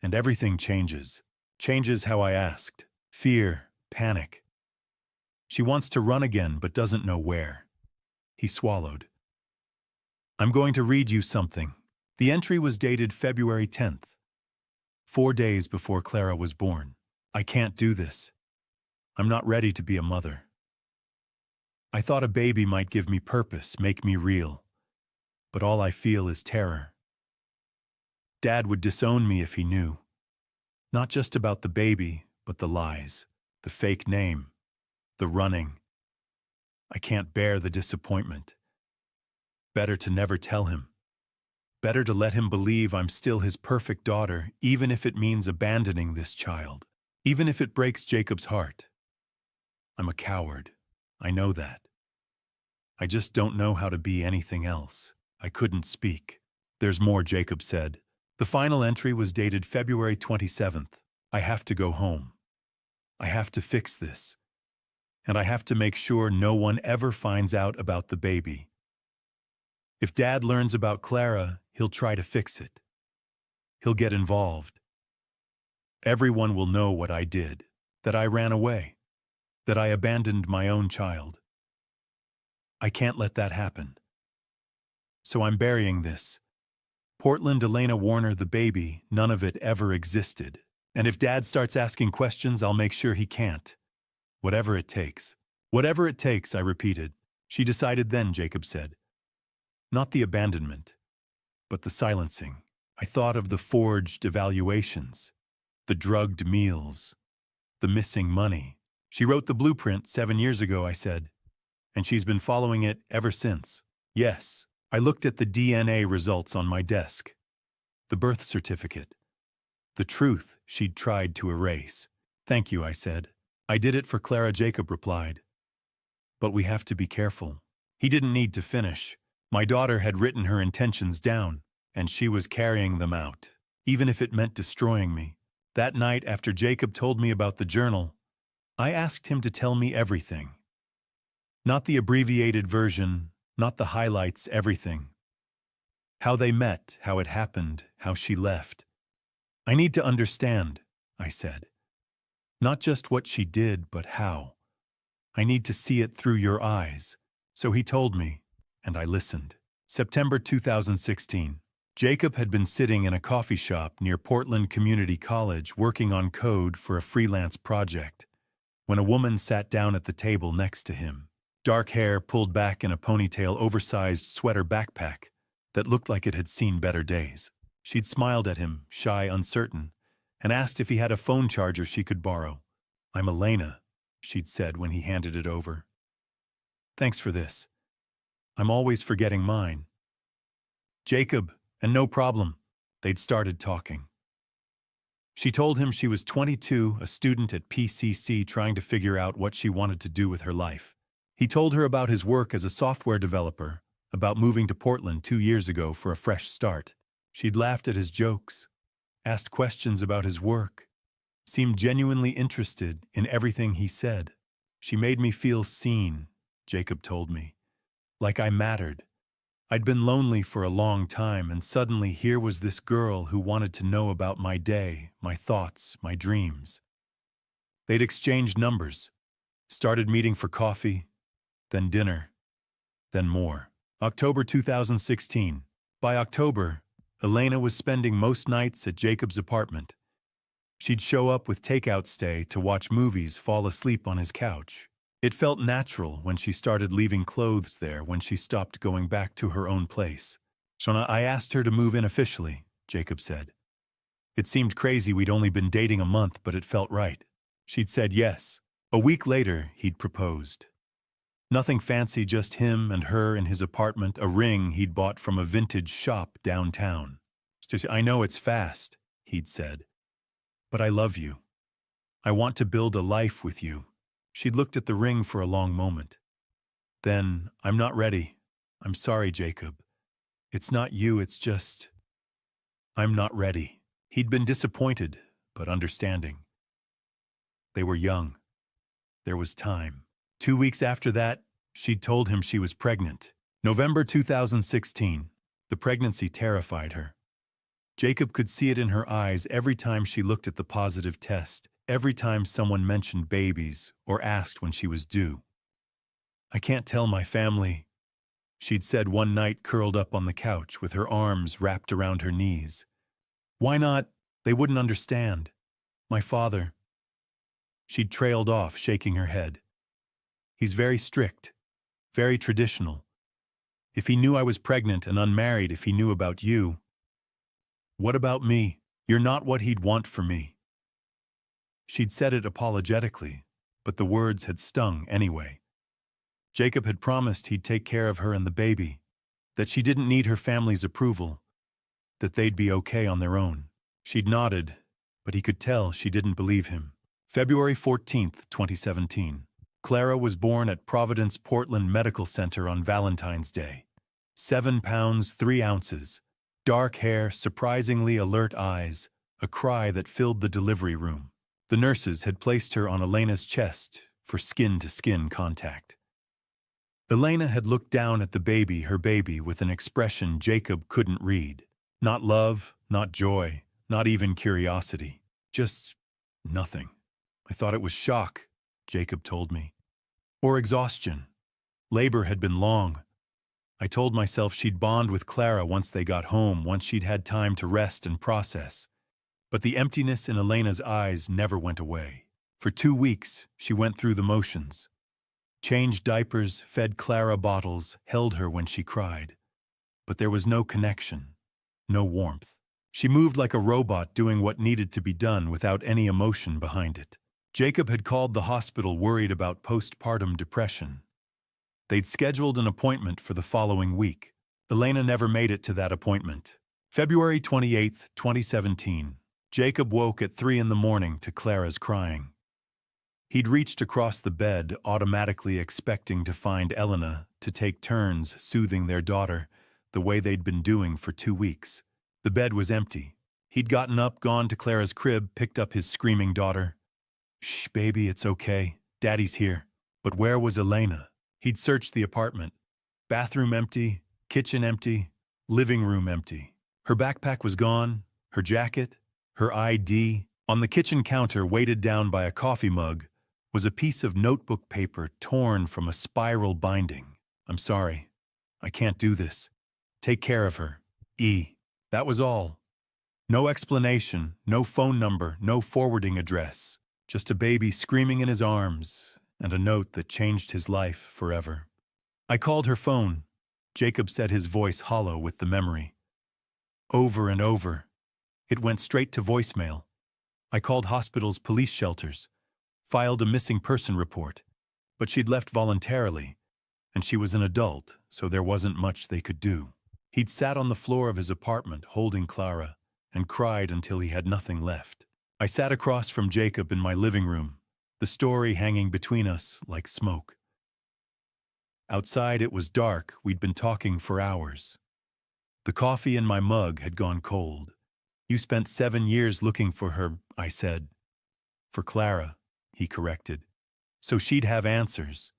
And everything changes. Changes how I asked. Fear, panic. She wants to run again but doesn't know where. He swallowed. I'm going to read you something. The entry was dated February 10th. 4 days before Clara was born. I can't do this. I'm not ready to be a mother. I thought a baby might give me purpose, make me real. But all I feel is terror. Dad would disown me if he knew. Not just about the baby, but the lies, the fake name, the running. I can't bear the disappointment. Better to never tell him. Better to let him believe I'm still his perfect daughter, even if it means abandoning this child. Even if it breaks Jacob's heart. I'm a coward. I know that. I just don't know how to be anything else. I couldn't speak. There's more, Jacob said. The final entry was dated February 27th. I have to go home. I have to fix this. And I have to make sure no one ever finds out about the baby. If Dad learns about Clara, he'll try to fix it. He'll get involved. Everyone will know what I did, that I ran away, that I abandoned my own child. I can't let that happen. So I'm burying this. Portland Elena Warner, the baby, none of it ever existed. And if Dad starts asking questions, I'll make sure he can't. Whatever it takes. Whatever it takes, I repeated. She decided then, Jacob said. Not the abandonment, but the silencing. I thought of the forged evaluations, the drugged meals, the missing money. She wrote the blueprint 7 years ago, I said, and she's been following it ever since. Yes, I looked at the DNA results on my desk, the birth certificate, the truth she'd tried to erase. Thank you, I said. I did it for Clara, Jacob replied. But we have to be careful. He didn't need to finish. My daughter had written her intentions down, and she was carrying them out, even if it meant destroying me. That night, after Jacob told me about the journal, I asked him to tell me everything. Not the abbreviated version, not the highlights, everything. How they met, how it happened, how she left. I need to understand, I said. Not just what she did, but how. I need to see it through your eyes. So he told me, and I listened. September 2016. Jacob had been sitting in a coffee shop near Portland Community College working on code for a freelance project, when a woman sat down at the table next to him. Dark hair pulled back in a ponytail, oversized sweater backpack that looked like it had seen better days. She'd smiled at him, shy, uncertain, and asked if he had a phone charger she could borrow. I'm Elena, she'd said when he handed it over. Thanks for this. I'm always forgetting mine. Jacob, and no problem. They'd started talking. She told him she was 22, a student at PCC trying to figure out what she wanted to do with her life. He told her about his work as a software developer, about moving to Portland 2 years ago for a fresh start. She'd laughed at his jokes, asked questions about his work, seemed genuinely interested in everything he said. She made me feel seen, Jacob told me, like I mattered. I'd been lonely for a long time, and suddenly here was this girl who wanted to know about my day, my thoughts, my dreams. They'd exchanged numbers, started meeting for coffee, then dinner, then more. October 2016. By October, Elena was spending most nights at Jacob's apartment. She'd show up with takeout stay to watch movies, fall asleep on his couch. It felt natural when she started leaving clothes there, when she stopped going back to her own place. So I asked her to move in officially, Jacob said. It seemed crazy, we'd only been dating a month, but it felt right. She'd said yes. A week later, he'd proposed. Nothing fancy, just him and her in his apartment, a ring he'd bought from a vintage shop downtown. I know it's fast, he'd said, but I love you. I want to build a life with you. She'd looked at the ring for a long moment. Then, I'm not ready. I'm sorry, Jacob. It's not you, it's just... I'm not ready. He'd been disappointed, but understanding. They were young. There was time. 2 weeks after that, she'd told him she was pregnant. November 2016. The pregnancy terrified her. Jacob could see it in her eyes every time she looked at the positive test, every time someone mentioned babies or asked when she was due. I can't tell my family, she'd said one night, curled up on the couch with her arms wrapped around her knees. Why not? They wouldn't understand. My father. She'd trailed off, shaking her head. He's very strict, very traditional. If he knew I was pregnant and unmarried, if he knew about you. What about me? You're not what he'd want for me. She'd said it apologetically, but the words had stung anyway. Jacob had promised he'd take care of her and the baby, that she didn't need her family's approval, that they'd be okay on their own. She'd nodded, but he could tell she didn't believe him. February 14th, 2017. Clara was born at Providence Portland Medical Center on Valentine's Day. 7 pounds, 3 ounces. Dark hair, surprisingly alert eyes, a cry that filled the delivery room. The nurses had placed her on Elena's chest for skin-to-skin contact. Elena had looked down at her baby, with an expression Jacob couldn't read. Not love, not joy, not even curiosity. Just nothing. I thought it was shock, Jacob told me. Or exhaustion. Labor had been long. I told myself she'd bond with Clara once they got home, once she'd had time to rest and process. But the emptiness in Elena's eyes never went away. For 2 weeks, she went through the motions. Changed diapers, fed Clara bottles, held her when she cried. But there was no connection, no warmth. She moved like a robot, doing what needed to be done without any emotion behind it. Jacob had called the hospital worried about postpartum depression. They'd scheduled an appointment for the following week. Elena never made it to that appointment. February 28th, 2017. Jacob woke at 3 in the morning to Clara's crying. He'd reached across the bed, automatically expecting to find Elena to take turns soothing their daughter the way they'd been doing for 2 weeks. The bed was empty. He'd gotten up, gone to Clara's crib, picked up his screaming daughter. "Shh, baby, it's okay. Daddy's here." But where was Elena? He'd searched the apartment. Bathroom empty, kitchen empty, living room empty. Her backpack was gone, her jacket, her ID. On the kitchen counter, weighted down by a coffee mug, was a piece of notebook paper torn from a spiral binding. "I'm sorry. I can't do this. Take care of her. E." That was all. No explanation, no phone number, no forwarding address. Just a baby screaming in his arms, and a note that changed his life forever. I called her phone. Jacob said, his voice hollow with the memory. Over and over. It went straight to voicemail. I called hospitals, police shelters, filed a missing person report, but she'd left voluntarily, and she was an adult, so there wasn't much they could do. He'd sat on the floor of his apartment holding Clara and cried until he had nothing left. I sat across from Jacob in my living room, the story hanging between us like smoke. Outside it was dark. We'd been talking for hours. The coffee in my mug had gone cold. "You spent 7 years looking for her," I said. "For Clara," he corrected. "So she'd have answers.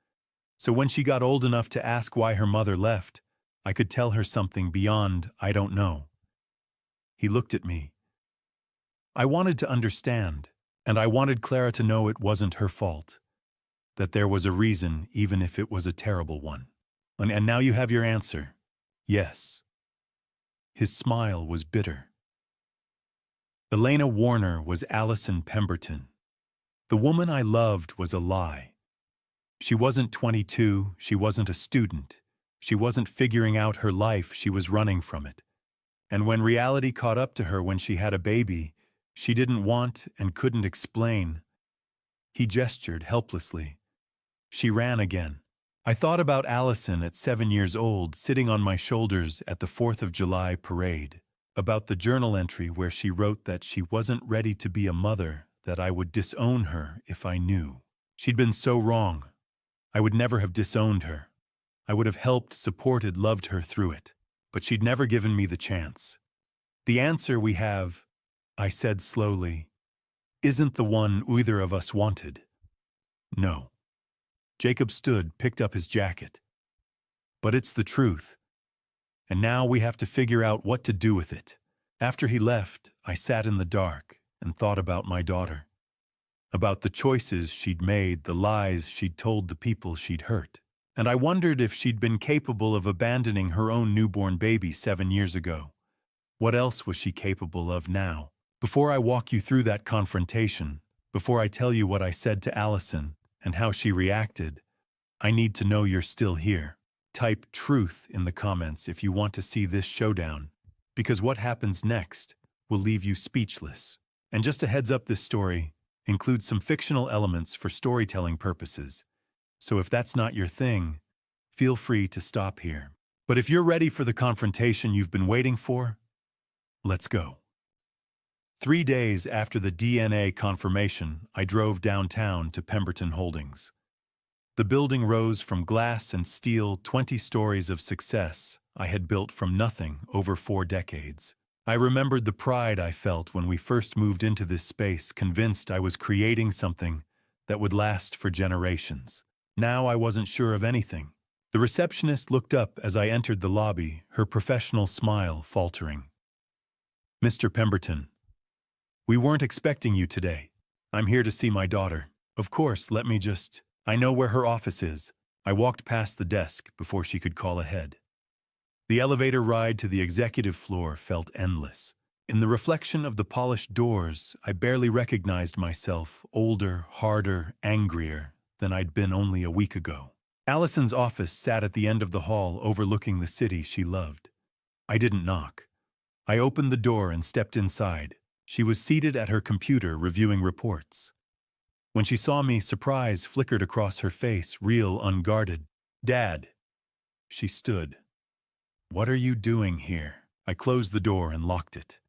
So when she got old enough to ask why her mother left, I could tell her something beyond 'I don't know.'" He looked at me. I wanted to understand, and I wanted Clara to know it wasn't her fault, that there was a reason, even if it was a terrible one. "And now you have your answer." "Yes." His smile was bitter. Elena Warner was Allison Pemberton. The woman I loved was a lie. She wasn't 22, she wasn't a student. She wasn't figuring out her life, she was running from it. And when reality caught up to her when she had a baby, she didn't want and couldn't explain. He gestured helplessly. She ran again. I thought about Allison at 7 years old, sitting on my shoulders at the 4th of July parade, about the journal entry where she wrote that she wasn't ready to be a mother, that I would disown her if I knew. She'd been so wrong. I would never have disowned her. I would have helped, supported, loved her through it. But she'd never given me the chance. "The answer we have," I said slowly, "isn't the one either of us wanted." "No." Jacob stood, picked up his jacket. "But it's the truth. And now we have to figure out what to do with it." After he left, I sat in the dark and thought about my daughter. About the choices she'd made, the lies she'd told the people she'd hurt. And I wondered if she'd been capable of abandoning her own newborn baby 7 years ago. What else was she capable of now? Before I walk you through that confrontation, before I tell you what I said to Allison and how she reacted, I need to know you're still here. Type truth in the comments if you want to see this showdown, because what happens next will leave you speechless. And just a heads up, this story includes some fictional elements for storytelling purposes. So if that's not your thing, feel free to stop here. But if you're ready for the confrontation you've been waiting for, let's go. 3 days after the DNA confirmation, I drove downtown to Pemberton Holdings. The building rose from glass and steel, 20 stories of success I had built from nothing over 4 decades. I remembered the pride I felt when we first moved into this space, convinced I was creating something that would last for generations. Now I wasn't sure of anything. The receptionist looked up as I entered the lobby, her professional smile faltering. "Mr. Pemberton, we weren't expecting you today. I'm here to see my daughter. Of course, I know where her office is." I walked past the desk before she could call ahead. The elevator ride to the executive floor felt endless. In the reflection of the polished doors, I barely recognized myself, older, harder, angrier than I'd been only a week ago. Allison's office sat at the end of the hall overlooking the city she loved. I didn't knock. I opened the door and stepped inside. She was seated at her computer reviewing reports. When she saw me, surprise flickered across her face, real, unguarded. "Dad." She stood. "What are you doing here?" I closed the door and locked it.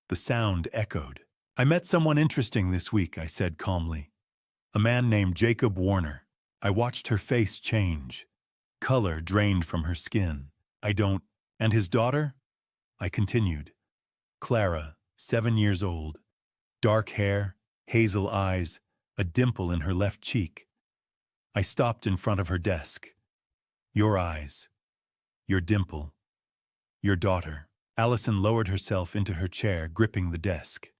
The sound echoed. "I met someone interesting this week," I said calmly. "A man named Jacob Warner." I watched her face change. Color drained from her skin. And his daughter?" I continued. "Clara, 7 years old. Dark hair, hazel eyes, a dimple in her left cheek." I stopped in front of her desk. "Your eyes, your dimple, your daughter." Allison lowered herself into her chair, gripping the desk.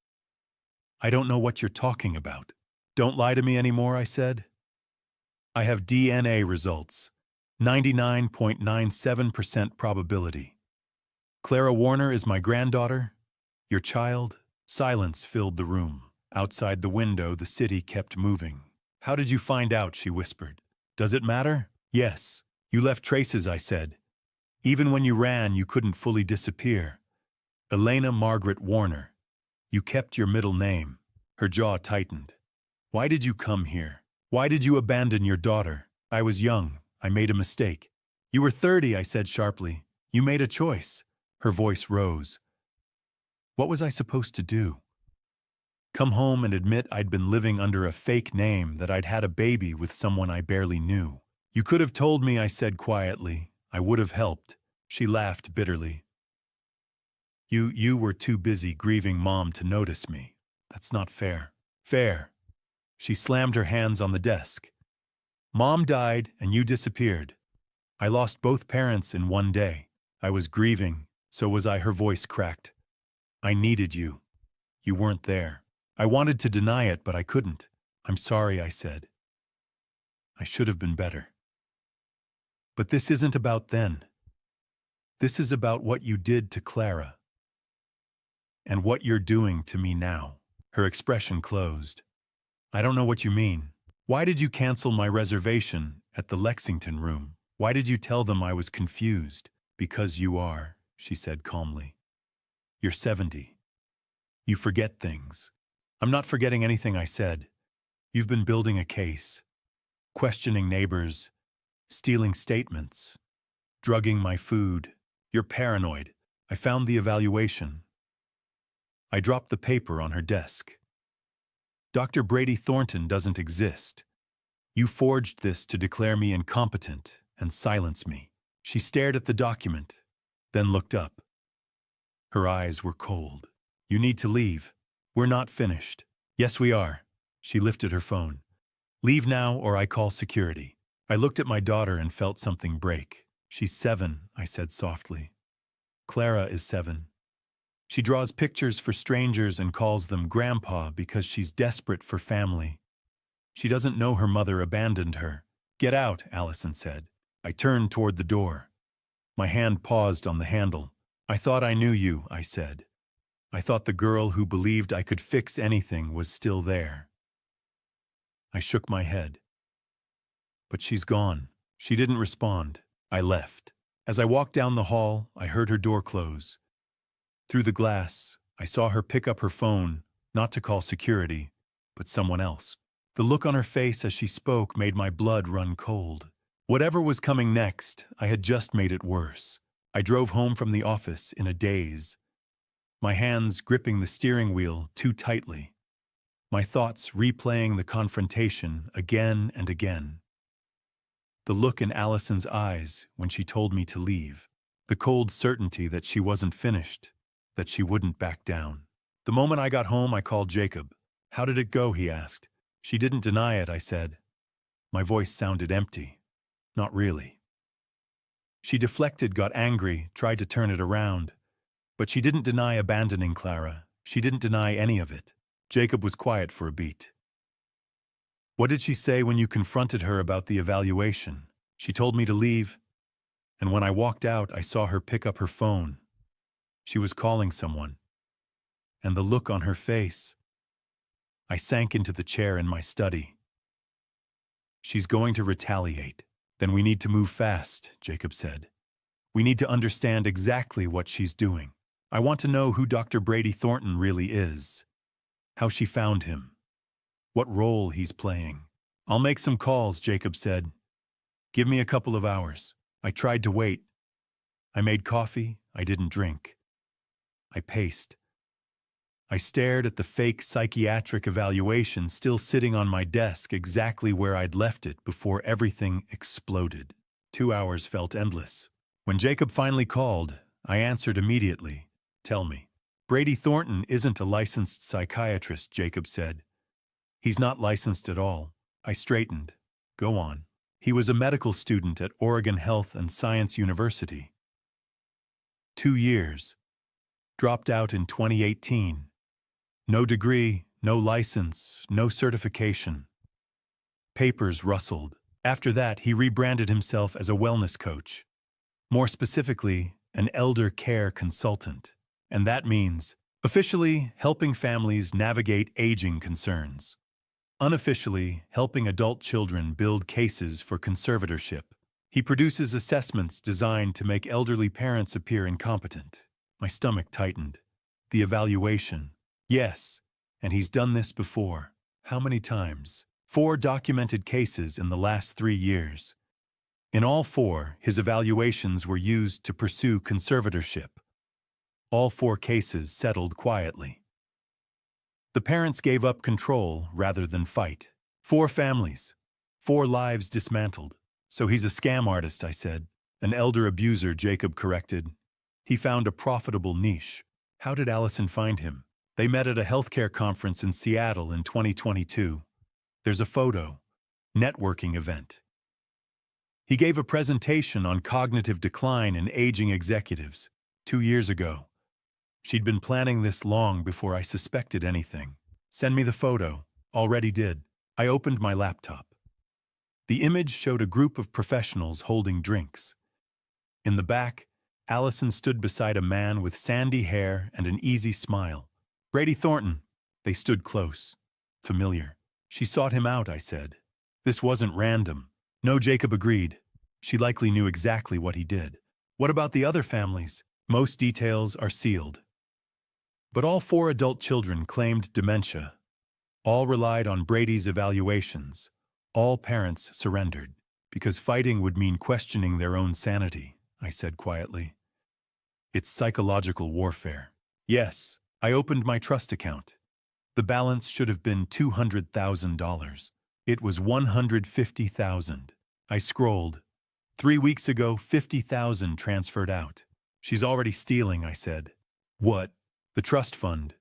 "I don't know what you're talking about." "Don't lie to me anymore," I said. "I have DNA results. 99.97% probability. Clara Warner is my granddaughter. Your child." Silence filled the room. Outside the window, the city kept moving. "How did you find out?" she whispered. "Does it matter?" "Yes. You left traces," I said. "Even when you ran, you couldn't fully disappear. Elena Margaret Warner. You kept your middle name." Her jaw tightened. "Why did you come here? Why did you abandon your daughter?" "I was young. I made a mistake." "You were 30, I said sharply. "You made a choice." Her voice rose. "What was I supposed to do? Come home and admit I'd been living under a fake name, that I'd had a baby with someone I barely knew?" "You could have told me," I said quietly. "I would have helped." She laughed bitterly. You were too busy grieving Mom to notice me. That's not fair." "Fair." She slammed her hands on the desk. "Mom died and you disappeared. I lost both parents in one day. I was grieving, so was I." Her voice cracked. "I needed you. You weren't there. I wanted to deny it, but I couldn't." "I'm sorry," I said. "I should have been better. But this isn't about then. This is about what you did to Clara. And what you're doing to me now." Her expression closed. "I don't know what you mean. Why did you cancel my reservation at the Lexington room? Why did you tell them I was confused?" "Because you are," she said calmly. "You're 70. You forget things." "I'm not forgetting anything," I said. "You've been building a case, questioning neighbors, stealing statements, drugging my food. You're paranoid." I found the evaluation. I dropped the paper on her desk. "Dr. Brady Thornton doesn't exist. You forged this to declare me incompetent and silence me." She stared at the document, then looked up. Her eyes were cold. "You need to leave. We're not finished." "Yes, we are." She lifted her phone. "Leave now or I call security." I looked at my daughter and felt something break. "She's 7, I said softly. "Clara is 7. She draws pictures for strangers and calls them Grandpa because she's desperate for family. She doesn't know her mother abandoned her." "Get out," Allison said. I turned toward the door. My hand paused on the handle. "I thought I knew you," I said. I thought the girl who believed I could fix anything was still there. I shook my head. "But she's gone." She didn't respond. I left. As I walked down the hall, I heard her door close. Through the glass, I saw her pick up her phone, not to call security, but someone else. The look on her face as she spoke made my blood run cold. Whatever was coming next, I had just made it worse. I drove home from the office in a daze, my hands gripping the steering wheel too tightly, my thoughts replaying the confrontation again and again. The look in Allison's eyes when she told me to leave, the cold certainty that she wasn't finished, that she wouldn't back down. The moment I got home, I called Jacob. "How did it go?" he asked. "She didn't deny it," I said. My voice sounded empty. "Not really." She deflected, got angry, tried to turn it around. But she didn't deny abandoning Clara. She didn't deny any of it. Jacob was quiet for a beat. "What did she say when you confronted her about the evaluation?" "She told me to leave. And when I walked out, I saw her pick up her phone. She was calling someone. And the look on her face." I sank into the chair in my study. "She's going to retaliate. Then we need to move fast," Jacob said. "We need to understand exactly what she's doing. I want to know who Dr. Brady Thornton really is, how she found him, what role he's playing." "I'll make some calls," Jacob said. "Give me a couple of hours." I tried to wait. I made coffee. I didn't drink. I paced. I stared at the fake psychiatric evaluation still sitting on my desk exactly where I'd left it before everything exploded. 2 hours felt endless. When Jacob finally called, I answered immediately. "Tell me." "Brady Thornton isn't a licensed psychiatrist," Jacob said. "He's not licensed at all." I straightened. "Go on." "He was a medical student at Oregon Health and Science University. 2 years. Dropped out in 2018. No degree, no license, no certification." Papers rustled. After that, he rebranded himself as a wellness coach. More specifically, an elder care consultant. And that means, officially, helping families navigate aging concerns. Unofficially, helping adult children build cases for conservatorship. He produces assessments designed to make elderly parents appear incompetent. My stomach tightened. The evaluation. Yes, and he's done this before. How many times? 4 documented cases in the last 3 years. In all 4, his evaluations were used to pursue conservatorship. All 4 cases settled quietly. The parents gave up control rather than fight. 4 families. 4 lives dismantled. "So he's a scam artist," I said. "An elder abuser," Jacob corrected. "He found a profitable niche." "How did Allison find him?" "They met at a healthcare conference in Seattle in 2022. There's a photo. Networking event. He gave a presentation on cognitive decline in aging executives 2 years ago. She'd been planning this long before I suspected anything. "Send me the photo." "Already did." I opened my laptop. The image showed a group of professionals holding drinks. In the back, Allison stood beside a man with sandy hair and an easy smile. "Brady Thornton." They stood close. Familiar. "She sought him out," I said. "This wasn't random." "No," Jacob agreed. "She likely knew exactly what he did." "What about the other families?" "Most details are sealed." But all 4 adult children claimed dementia. All relied on Brady's evaluations. All parents surrendered. "Because fighting would mean questioning their own sanity," I said quietly. "It's psychological warfare." "Yes." I opened my trust account. The balance should have been $200,000. It was $150,000. I scrolled. 3 weeks ago, $50,000 transferred out. "She's already stealing," I said. "What?" "The trust fund.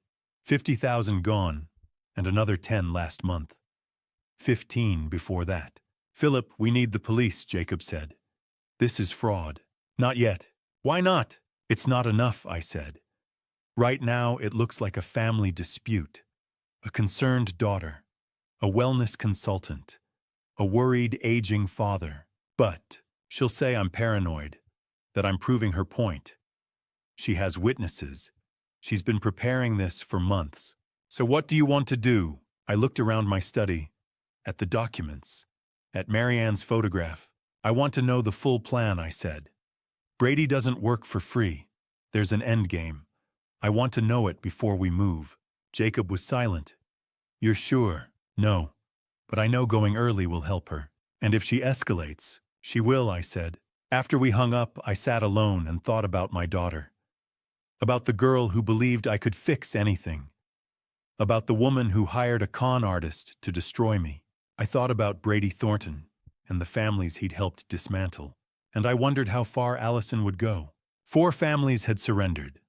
50,000 gone, and another 10 last month. 15 before that." "Philip, we need the police," Jacob said. "This is fraud." "Not yet." "Why not?" "It's not enough," I said. "Right now, it looks like a family dispute. A concerned daughter, a wellness consultant, a worried aging father. But she'll say I'm paranoid, that I'm proving her point. She has witnesses. She's been preparing this for months. So what do you want to do?" I looked around my study, at the documents, at Marianne's photograph. "I want to know the full plan," I said. "Brady doesn't work for free. There's an end game. I want to know it before we move." Jacob was silent. "You're sure?" "No. But I know going early will help her. And if she escalates, She will, I said. After we hung up, I sat alone and thought about my daughter. About the girl who believed I could fix anything. About the woman who hired a con artist to destroy me. I thought about Brady Thornton and the families he'd helped dismantle. And I wondered how far Allison would go. 4 families had surrendered.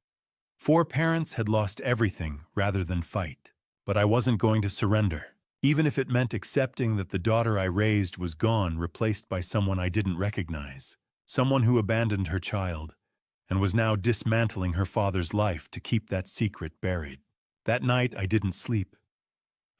4 parents had lost everything rather than fight. But I wasn't going to surrender, even if it meant accepting that the daughter I raised was gone, replaced by someone I didn't recognize. Someone who abandoned her child and was now dismantling her father's life to keep that secret buried. That night, I didn't sleep.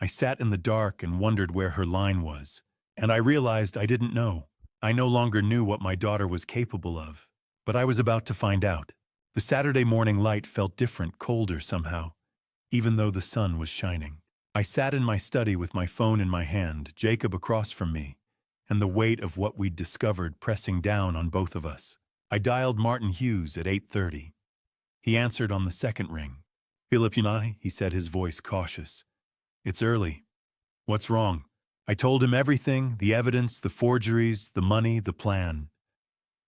I sat in the dark and wondered where her line was. And I realized I didn't know. I no longer knew what my daughter was capable of. But I was about to find out. The Saturday morning light felt different, colder somehow, even though the sun was shining. I sat in my study with my phone in my hand, Jacob across from me, and the weight of what we'd discovered pressing down on both of us. I dialed Martin Hughes at 8:30. He answered on the second ring. "Philip and I," he said, his voice cautious. "It's early. What's wrong?" I told him everything, the evidence, the forgeries, the money, the plan.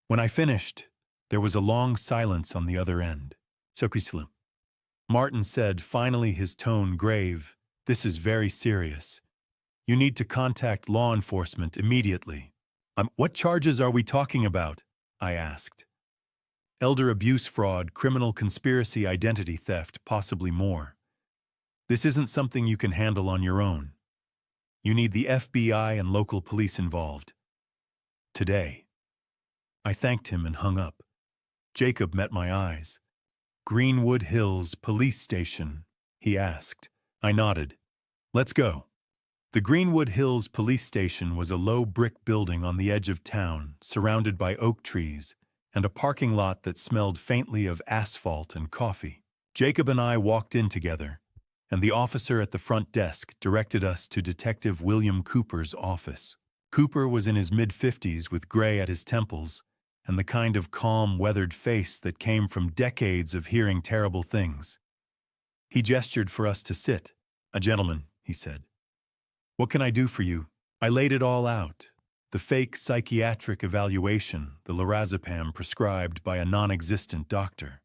When I finished, there was a long silence on the other end. "Sokislim." Martin said, finally, his tone grave, "This is very serious. You need to contact law enforcement immediately." What charges are we talking about?" I asked. "Elder abuse, fraud, criminal conspiracy, identity theft, possibly more. This isn't something you can handle on your own. You need the FBI and local police involved. Today." I thanked him and hung up. Jacob met my eyes. "Greenwood Hills Police Station?" he asked. I nodded. "Let's go." The Greenwood Hills Police Station was a low brick building on the edge of town, surrounded by oak trees, and a parking lot that smelled faintly of asphalt and coffee. Jacob and I walked in together, and the officer at the front desk directed us to Detective William Cooper's office. Cooper was in his mid-50s with gray at his temples and the kind of calm, weathered face that came from decades of hearing terrible things. He gestured for us to sit. "A gentleman," he said. "What can I do for you?" I laid it all out. The fake psychiatric evaluation, the lorazepam prescribed by a non-existent doctor.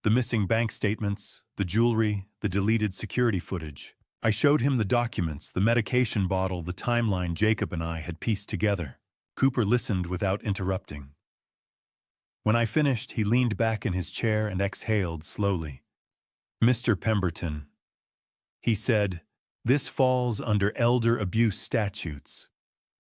The missing bank statements, the jewelry, the deleted security footage. I showed him the documents, the medication bottle, the timeline Jacob and I had pieced together. Cooper listened without interrupting. When I finished, he leaned back in his chair and exhaled slowly. "Mr. Pemberton," he said, "this falls under elder abuse statutes.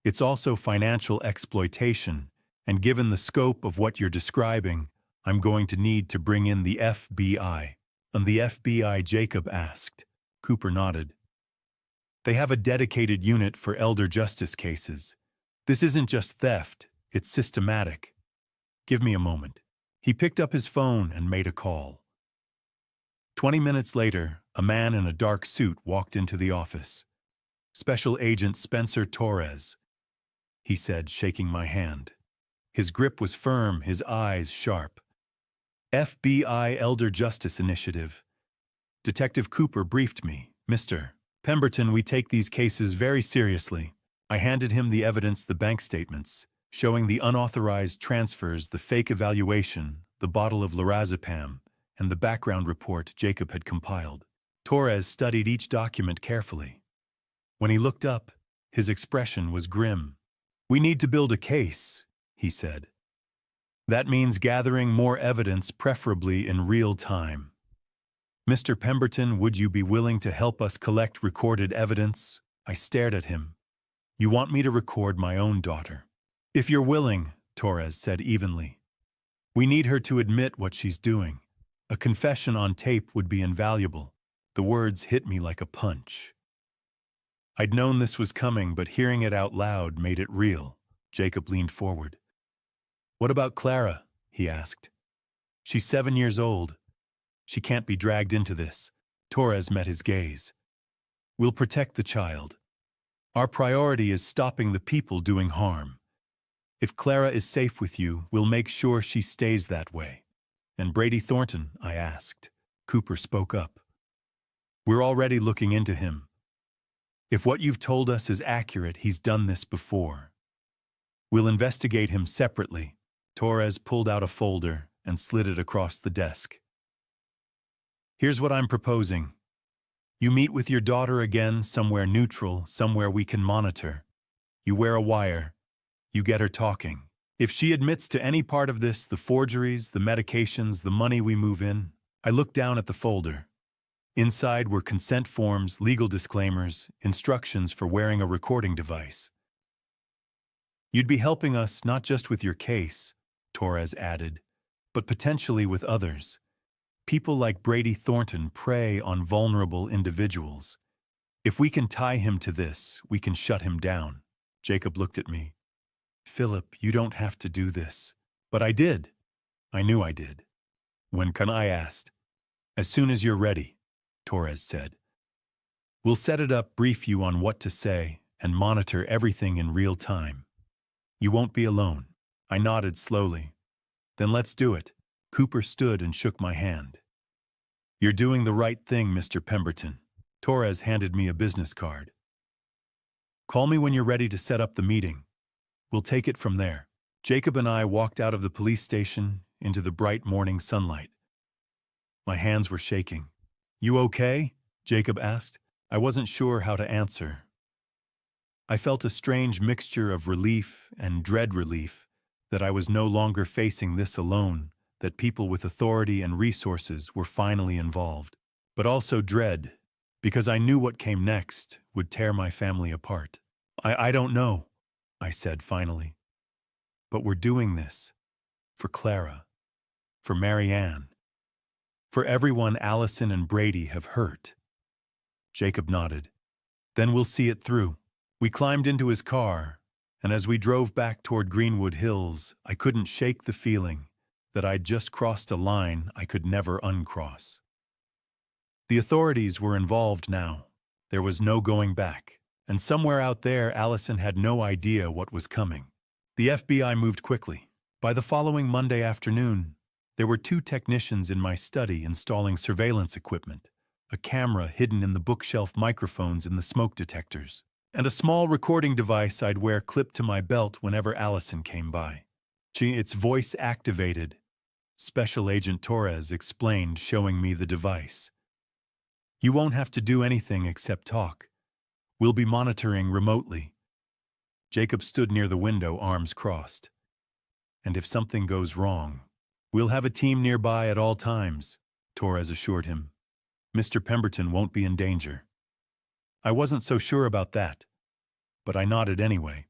It's also financial exploitation, and given the scope of what you're describing, I'm going to need to bring in the FBI." "And the FBI?" Jacob asked. Cooper nodded. "They have a dedicated unit for elder justice cases. This isn't just theft, it's systematic. Give me a moment." He picked up his phone and made a call. 20 minutes later, a man in a dark suit walked into the office. "Special Agent Spencer Torres," he said, shaking my hand. His grip was firm, his eyes sharp. "FBI Elder Justice Initiative." Detective Cooper briefed me. "Mr. Pemberton, we take these cases very seriously." I handed him the evidence, the bank statements, showing the unauthorized transfers, the fake evaluation, the bottle of lorazepam, and the background report Jacob had compiled. Torres studied each document carefully. When he looked up, his expression was grim. "We need to build a case," he said. "That means gathering more evidence, preferably in real time. Mr. Pemberton, would you be willing to help us collect recorded evidence?" I stared at him. "You want me to record my own daughter?" "If you're willing," Torres said evenly. "We need her to admit what she's doing. A confession on tape would be invaluable." The words hit me like a punch. I'd known this was coming, but hearing it out loud made it real. Jacob leaned forward. "What about Clara?" he asked. "She's 7 years old. She can't be dragged into this." Torres met his gaze. "We'll protect the child. Our priority is stopping the people doing harm. If Clara is safe with you, we'll make sure she stays that way." "And Brady Thornton?" I asked. Cooper spoke up. "We're already looking into him. If what you've told us is accurate, he's done this before. We'll investigate him separately. Torres pulled out a folder and slid it across the desk. Here's what I'm proposing. You meet with your daughter again somewhere neutral, somewhere we can monitor. You wear a wire. You get her talking. If she admits to any part of this, the forgeries, the medications, the money we move in, I looked down at the folder. Inside were consent forms, legal disclaimers, instructions for wearing a recording device. You'd be helping us not just with your case, Torres added, but potentially with others. People like Brady Thornton prey on vulnerable individuals. If we can tie him to this, we can shut him down. Jacob looked at me. Philip, you don't have to do this. But I did. I knew I did. When can I asked? As soon as you're ready, Torres said. We'll set it up, brief you on what to say, and monitor everything in real time. You won't be alone. I nodded slowly. Then let's do it. Cooper stood and shook my hand. You're doing the right thing, Mr. Pemberton. Torres handed me a business card. Call me when you're ready to set up the meeting. We'll take it from there. Jacob and I walked out of the police station into the bright morning sunlight. My hands were shaking. You okay? Jacob asked. I wasn't sure how to answer. I felt a strange mixture of relief and dread relief that I was no longer facing this alone, that people with authority and resources were finally involved. But also dread, because I knew what came next would tear my family apart. I don't know, I said finally. But we're doing this. For Clara. For Marianne. For everyone Allison and Brady have hurt. Jacob nodded. Then we'll see it through. We climbed into his car, and as we drove back toward Greenwood Hills, I couldn't shake the feeling that I'd just crossed a line I could never uncross. The authorities were involved now. There was no going back. And somewhere out there, Allison had no idea what was coming. The FBI moved quickly. By the following Monday afternoon, there were 2 technicians in my study installing surveillance equipment, a camera hidden in the bookshelf microphones in the smoke detectors, and a small recording device I'd wear clipped to my belt whenever Allison came by. Its voice activated. Special Agent Torres explained, showing me the device. You won't have to do anything except talk. We'll be monitoring remotely. Jacob stood near the window, arms crossed. And if something goes wrong, we'll have a team nearby at all times, Torres assured him. Mr. Pemberton won't be in danger. I wasn't so sure about that, but I nodded anyway.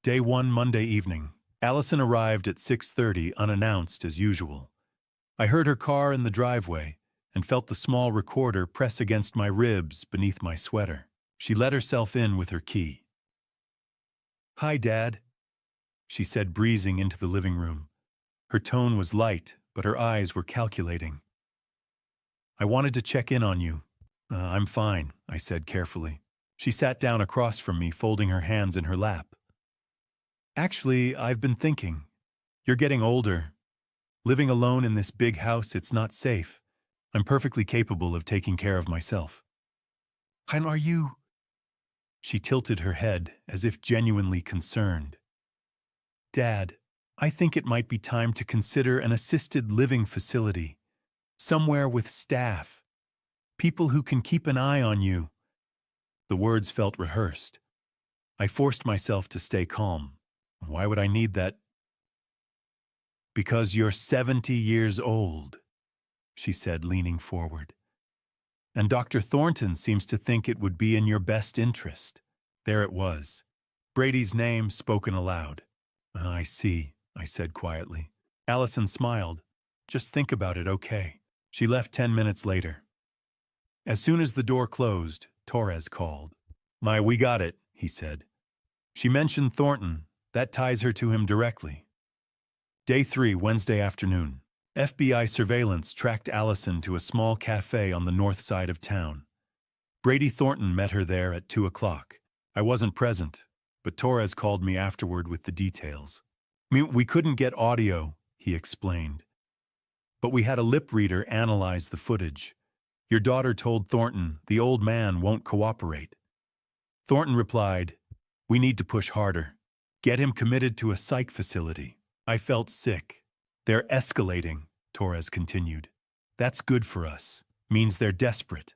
Day 1, Monday evening. Allison arrived at 6:30, unannounced as usual. I heard her car in the driveway and felt the small recorder press against my ribs beneath my sweater. She let herself in with her key. Hi, Dad, she said, breezing into the living room. Her tone was light, but her eyes were calculating. I wanted to check in on you. I'm fine, I said carefully. She sat down across from me, folding her hands in her lap. Actually, I've been thinking. You're getting older. Living alone in this big house, it's not safe. I'm perfectly capable of taking care of myself. And are you? She tilted her head as if genuinely concerned. Dad, I think it might be time to consider an assisted living facility. Somewhere with staff. People who can keep an eye on you. The words felt rehearsed. I forced myself to stay calm. Why would I need that? Because you're 70 years old, she said, leaning forward. And Dr. Thornton seems to think it would be in your best interest. There it was. Brady's name spoken aloud. I see, I said quietly. Allison smiled. Just think about it, okay? She left 10 minutes later. As soon as the door closed, Torres called. We got it, he said. She mentioned Thornton. That ties her to him directly. Day 3, Wednesday afternoon. FBI surveillance tracked Allison to a small cafe on the north side of town. Brady Thornton met her there at 2 o'clock. I wasn't present, but Torres called me afterward with the details. We couldn't get audio, he explained. But we had a lip reader analyze the footage. Your daughter told Thornton the old man won't cooperate. Thornton replied, we need to push harder. Get him committed to a psych facility. I felt sick. They're escalating, Torres continued. That's good for us. Means they're desperate.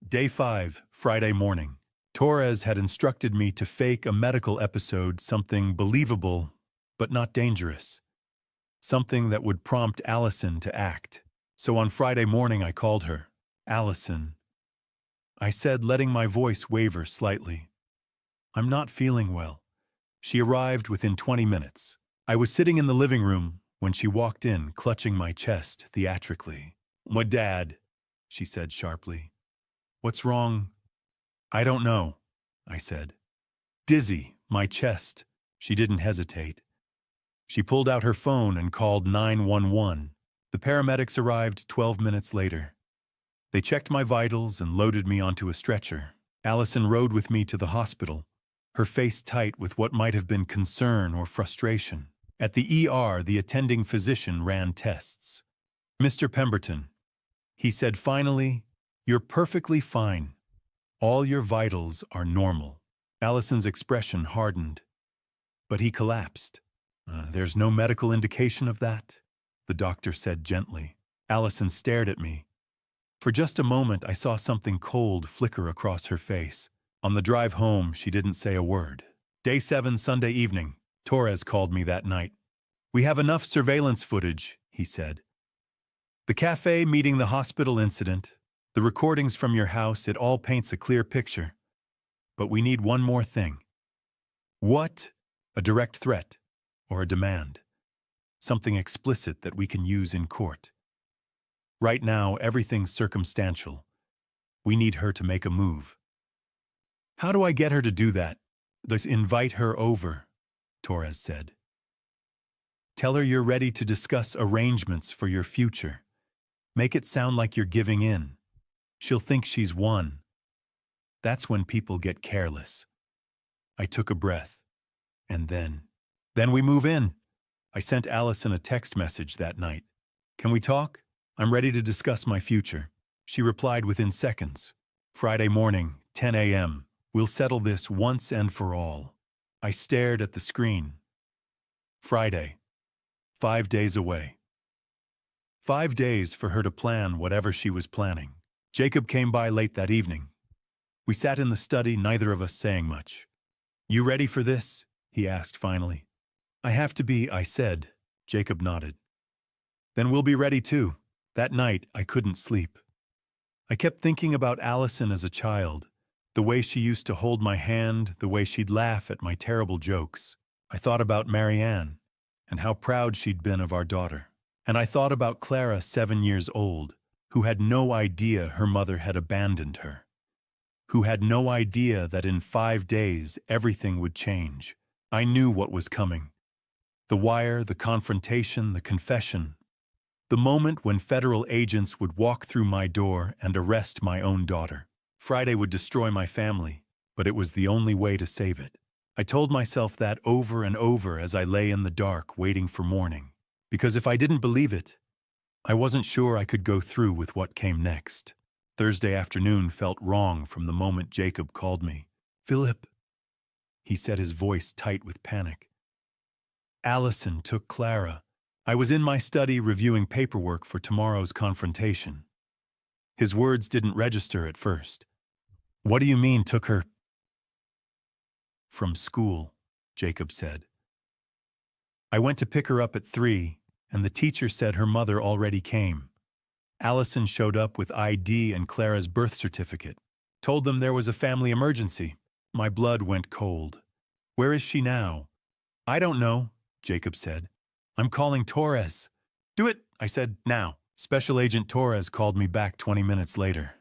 Day 5, Friday morning. Torres had instructed me to fake a medical episode, something believable, but not dangerous. Something that would prompt Allison to act. So on Friday morning I called her. Allison, I said, letting my voice waver slightly. I'm not feeling well. She arrived within 20 minutes. I was sitting in the living room when she walked in, clutching my chest theatrically. "My dad," she said sharply. "What's wrong?" "I don't know," I said. "Dizzy, my chest." She didn't hesitate. She pulled out her phone and called 911. The paramedics arrived 12 minutes later. They checked my vitals and loaded me onto a stretcher. Allison rode with me to the hospital, her face tight with what might have been concern or frustration. At the ER, the attending physician ran tests. "Mr. Pemberton," he said finally, "you're perfectly fine. All your vitals are normal." Allison's expression hardened. But he collapsed. There's no medical indication of that," the doctor said gently. Allison stared at me. For just a moment, I saw something cold flicker across her face. On the drive home, she didn't say a word. Day 7, Sunday evening. Torres called me that night. "We have enough surveillance footage," he said. "The cafe meeting the hospital incident, the recordings from your house, it all paints a clear picture. But we need one more thing." "What?" "A direct threat, or a demand. Something explicit that we can use in court. Right now, everything's circumstantial. We need her to make a move." "How do I get her to do that?" "Just invite her over," Torres said. "Tell her you're ready to discuss arrangements for your future. Make it sound like you're giving in. She'll think she's won. That's when people get careless." I took a breath. And then we move in. I sent Allison a text message that night. "Can we talk? I'm ready to discuss my future." She replied within seconds. "Friday morning, 10 a.m. We'll settle this once and for all." I stared at the screen. Friday. 5 days away. 5 days for her to plan whatever she was planning. Jacob came by late that evening. We sat in the study, neither of us saying much. "You ready for this?" he asked finally. "I have to be," I said. Jacob nodded. "Then we'll be ready too." That night, I couldn't sleep. I kept thinking about Allison as a child, the way she used to hold my hand, the way she'd laugh at my terrible jokes. I thought about Marianne, and how proud she'd been of our daughter. And I thought about Clara, 7 years old, who had no idea her mother had abandoned her, who had no idea that in 5 days everything would change. I knew what was coming. The wire, the confrontation, the confession. The moment when federal agents would walk through my door and arrest my own daughter. Friday would destroy my family, but it was the only way to save it. I told myself that over and over as I lay in the dark waiting for morning. Because if I didn't believe it, I wasn't sure I could go through with what came next. Thursday afternoon felt wrong from the moment Jacob called me. "Philip," he said, his voice tight with panic. "Allison took Clara." I was in my study reviewing paperwork for tomorrow's confrontation. His words didn't register at first. "What do you mean, took her?" "From school," Jacob said. "I went to pick her up at 3, and the teacher said her mother already came. Allison showed up with ID and Clara's birth certificate. Told them there was a family emergency." My blood went cold. "Where is she now?" "I don't know," Jacob said. "I'm calling Torres." "Do it," I said, "now." Special Agent Torres called me back 20 minutes later.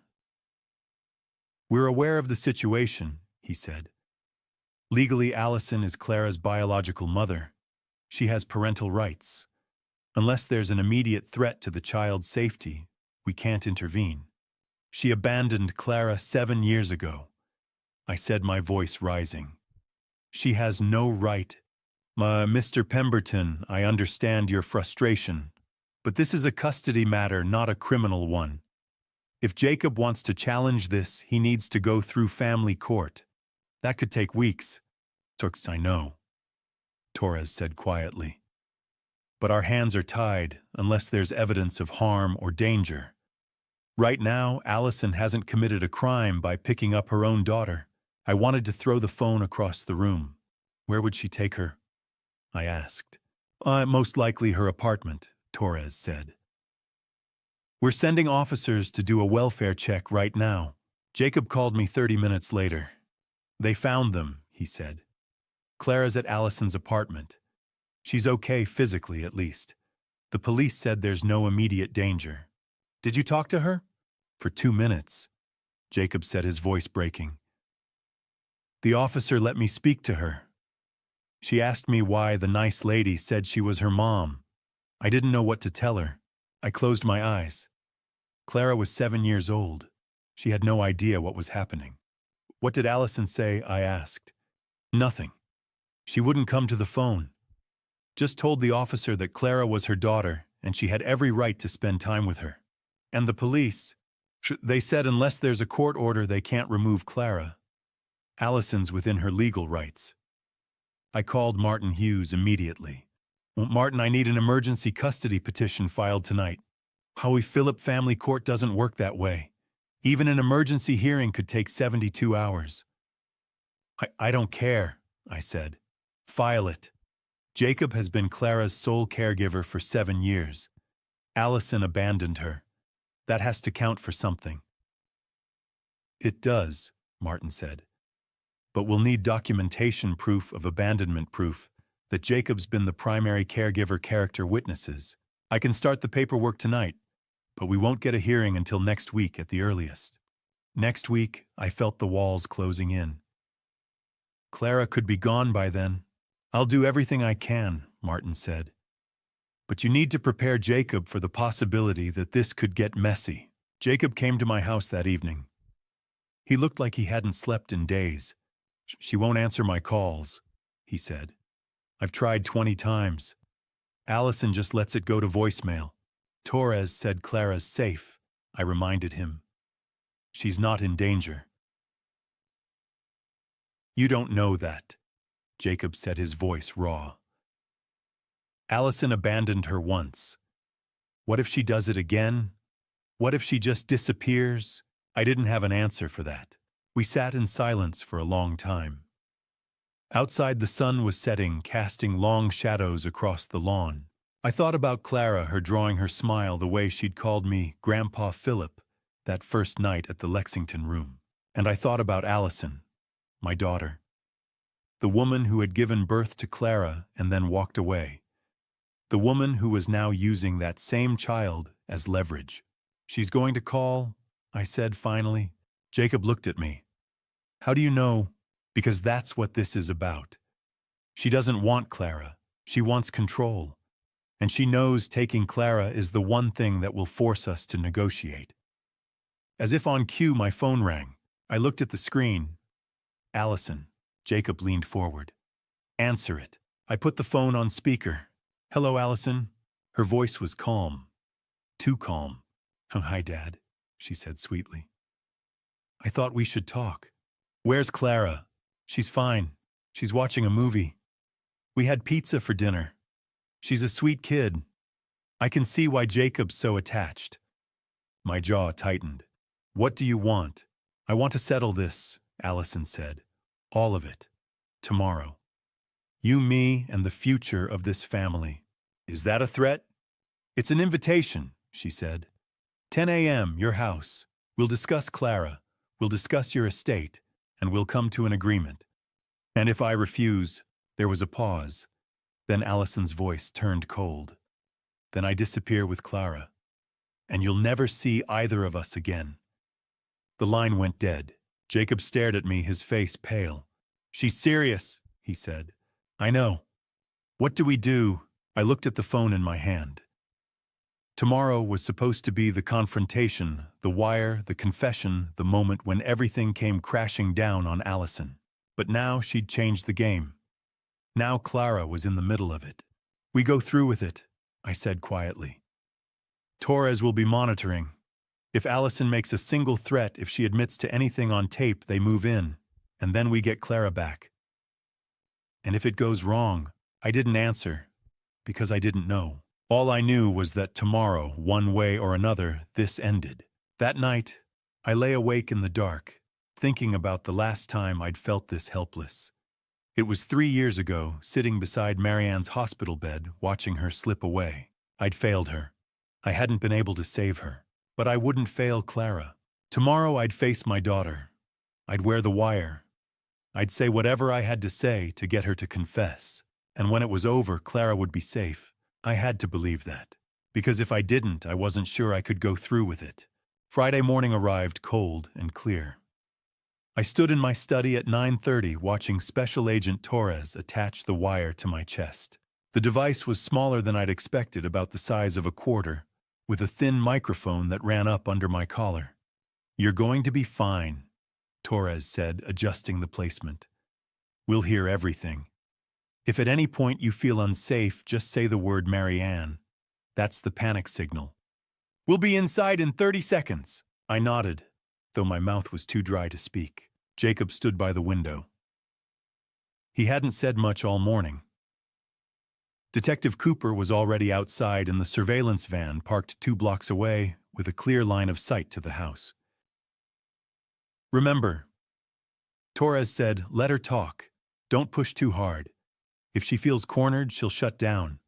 "We're aware of the situation," he said. "Legally, Allison is Clara's biological mother. She has parental rights. Unless there's an immediate threat to the child's safety, we can't intervene. She abandoned Clara 7 years ago." I said, my voice rising. "She has no right." Mr. Pemberton, I understand your frustration, but this is a custody matter, not a criminal one. If Jacob wants to challenge this, he needs to go through family court. That could take weeks." "I know." Torres said quietly. But our hands are tied unless there's evidence of harm or danger. Right now, Allison hasn't committed a crime by picking up her own daughter. I wanted to throw the phone across the room. Where would she take her? I asked. Most likely her apartment, Torres said. We're sending officers to do a welfare check right now. Jacob called me 30 minutes later. They found them, he said. Clara's at Allison's apartment. She's okay physically, at least. The police said there's no immediate danger. Did you talk to her? For 2 minutes, Jacob said, his voice breaking. The officer let me speak to her. She asked me why the nice lady said she was her mom. I didn't know what to tell her. I closed my eyes. Clara was 7 years old. She had no idea what was happening. What did Allison say? I asked. Nothing. She wouldn't come to the phone. Just told the officer that Clara was her daughter and she had every right to spend time with her. And the police, they said unless there's a court order they can't remove Clara. Allison's within her legal rights. I called Martin Hughes immediately. Martin, I need an emergency custody petition filed tonight. Howie Phillip Family Court doesn't work that way. Even an emergency hearing could take 72 hours. I don't care, I said. File it. Jacob has been Clara's sole caregiver for 7 years. Allison abandoned her. That has to count for something. It does, Martin said. But we'll need documentation proof of abandonment proof that Jacob's been the primary caregiver character witnesses. I can start the paperwork tonight, but we won't get a hearing until next week at the earliest. Next week, I felt the walls closing in. Clara could be gone by then. I'll do everything I can, Martin said. But you need to prepare Jacob for the possibility that this could get messy. Jacob came to my house that evening. He looked like he hadn't slept in days. She won't answer my calls, he said. I've tried 20 times. Allison just lets it go to voicemail. Torres said Clara's safe, I reminded him. She's not in danger. You don't know that, Jacob said, his voice raw. Allison abandoned her once. What if she does it again? What if she just disappears? I didn't have an answer for that. We sat in silence for a long time. Outside, the sun was setting, casting long shadows across the lawn. I thought about Clara, her drawing her smile the way she'd called me Grandpa Phillip that first night at the Lexington room. And I thought about Allison, my daughter. The woman who had given birth to Clara and then walked away. The woman who was now using that same child as leverage. She's going to call, I said finally. Jacob looked at me. How do you know? Because that's what this is about. She doesn't want Clara. She wants control. And she knows taking Clara is the one thing that will force us to negotiate. As if on cue, my phone rang. I looked at the screen. Allison. Jacob leaned forward. Answer it. I put the phone on speaker. Hello, Allison. Her voice was calm. Too calm. Oh, hi, Dad, she said sweetly. I thought we should talk. Where's Clara? She's fine. She's watching a movie. We had pizza for dinner. She's a sweet kid. I can see why Jacob's so attached. My jaw tightened. What do you want? I want to settle this, Allison said. All of it. Tomorrow. You, me, and the future of this family. Is that a threat? It's an invitation, she said. 10 a.m., your house. We'll discuss Clara. We'll discuss your estate. And we'll come to an agreement. And if I refuse, there was a pause. Then Allison's voice turned cold. Then I disappear with Clara. And you'll never see either of us again. The line went dead. Jacob stared at me, his face pale. She's serious, he said. I know. What do we do? I looked at the phone in my hand. Tomorrow was supposed to be the confrontation, the wire, the confession, the moment when everything came crashing down on Allison. But now she'd changed the game. Now Clara was in the middle of it. We go through with it, I said quietly. Torres will be monitoring. If Allison makes a single threat, if she admits to anything on tape, they move in, and then we get Clara back. And if it goes wrong, I didn't answer, because I didn't know. All I knew was that tomorrow, one way or another, this ended. That night, I lay awake in the dark, thinking about the last time I'd felt this helpless. It was 3 years ago, sitting beside Marianne's hospital bed, watching her slip away. I'd failed her. I hadn't been able to save her. But I wouldn't fail Clara. Tomorrow I'd face my daughter. I'd wear the wire. I'd say whatever I had to say to get her to confess. And when it was over, Clara would be safe. I had to believe that. Because if I didn't, I wasn't sure I could go through with it. Friday morning arrived cold and clear. I stood in my study at 9:30 watching Special Agent Torres attach the wire to my chest. The device was smaller than I'd expected, about the size of a quarter, with a thin microphone that ran up under my collar. "You're going to be fine," Torres said, adjusting the placement. "We'll hear everything. If at any point you feel unsafe, just say the word Marianne. That's the panic signal. We'll be inside in 30 seconds. I nodded, though my mouth was too dry to speak. Jacob stood by the window. He hadn't said much all morning. Detective Cooper was already outside in the surveillance van parked 2 blocks away with a clear line of sight to the house. "Remember," Torres said, "let her talk. Don't push too hard. If she feels cornered, she'll shut down.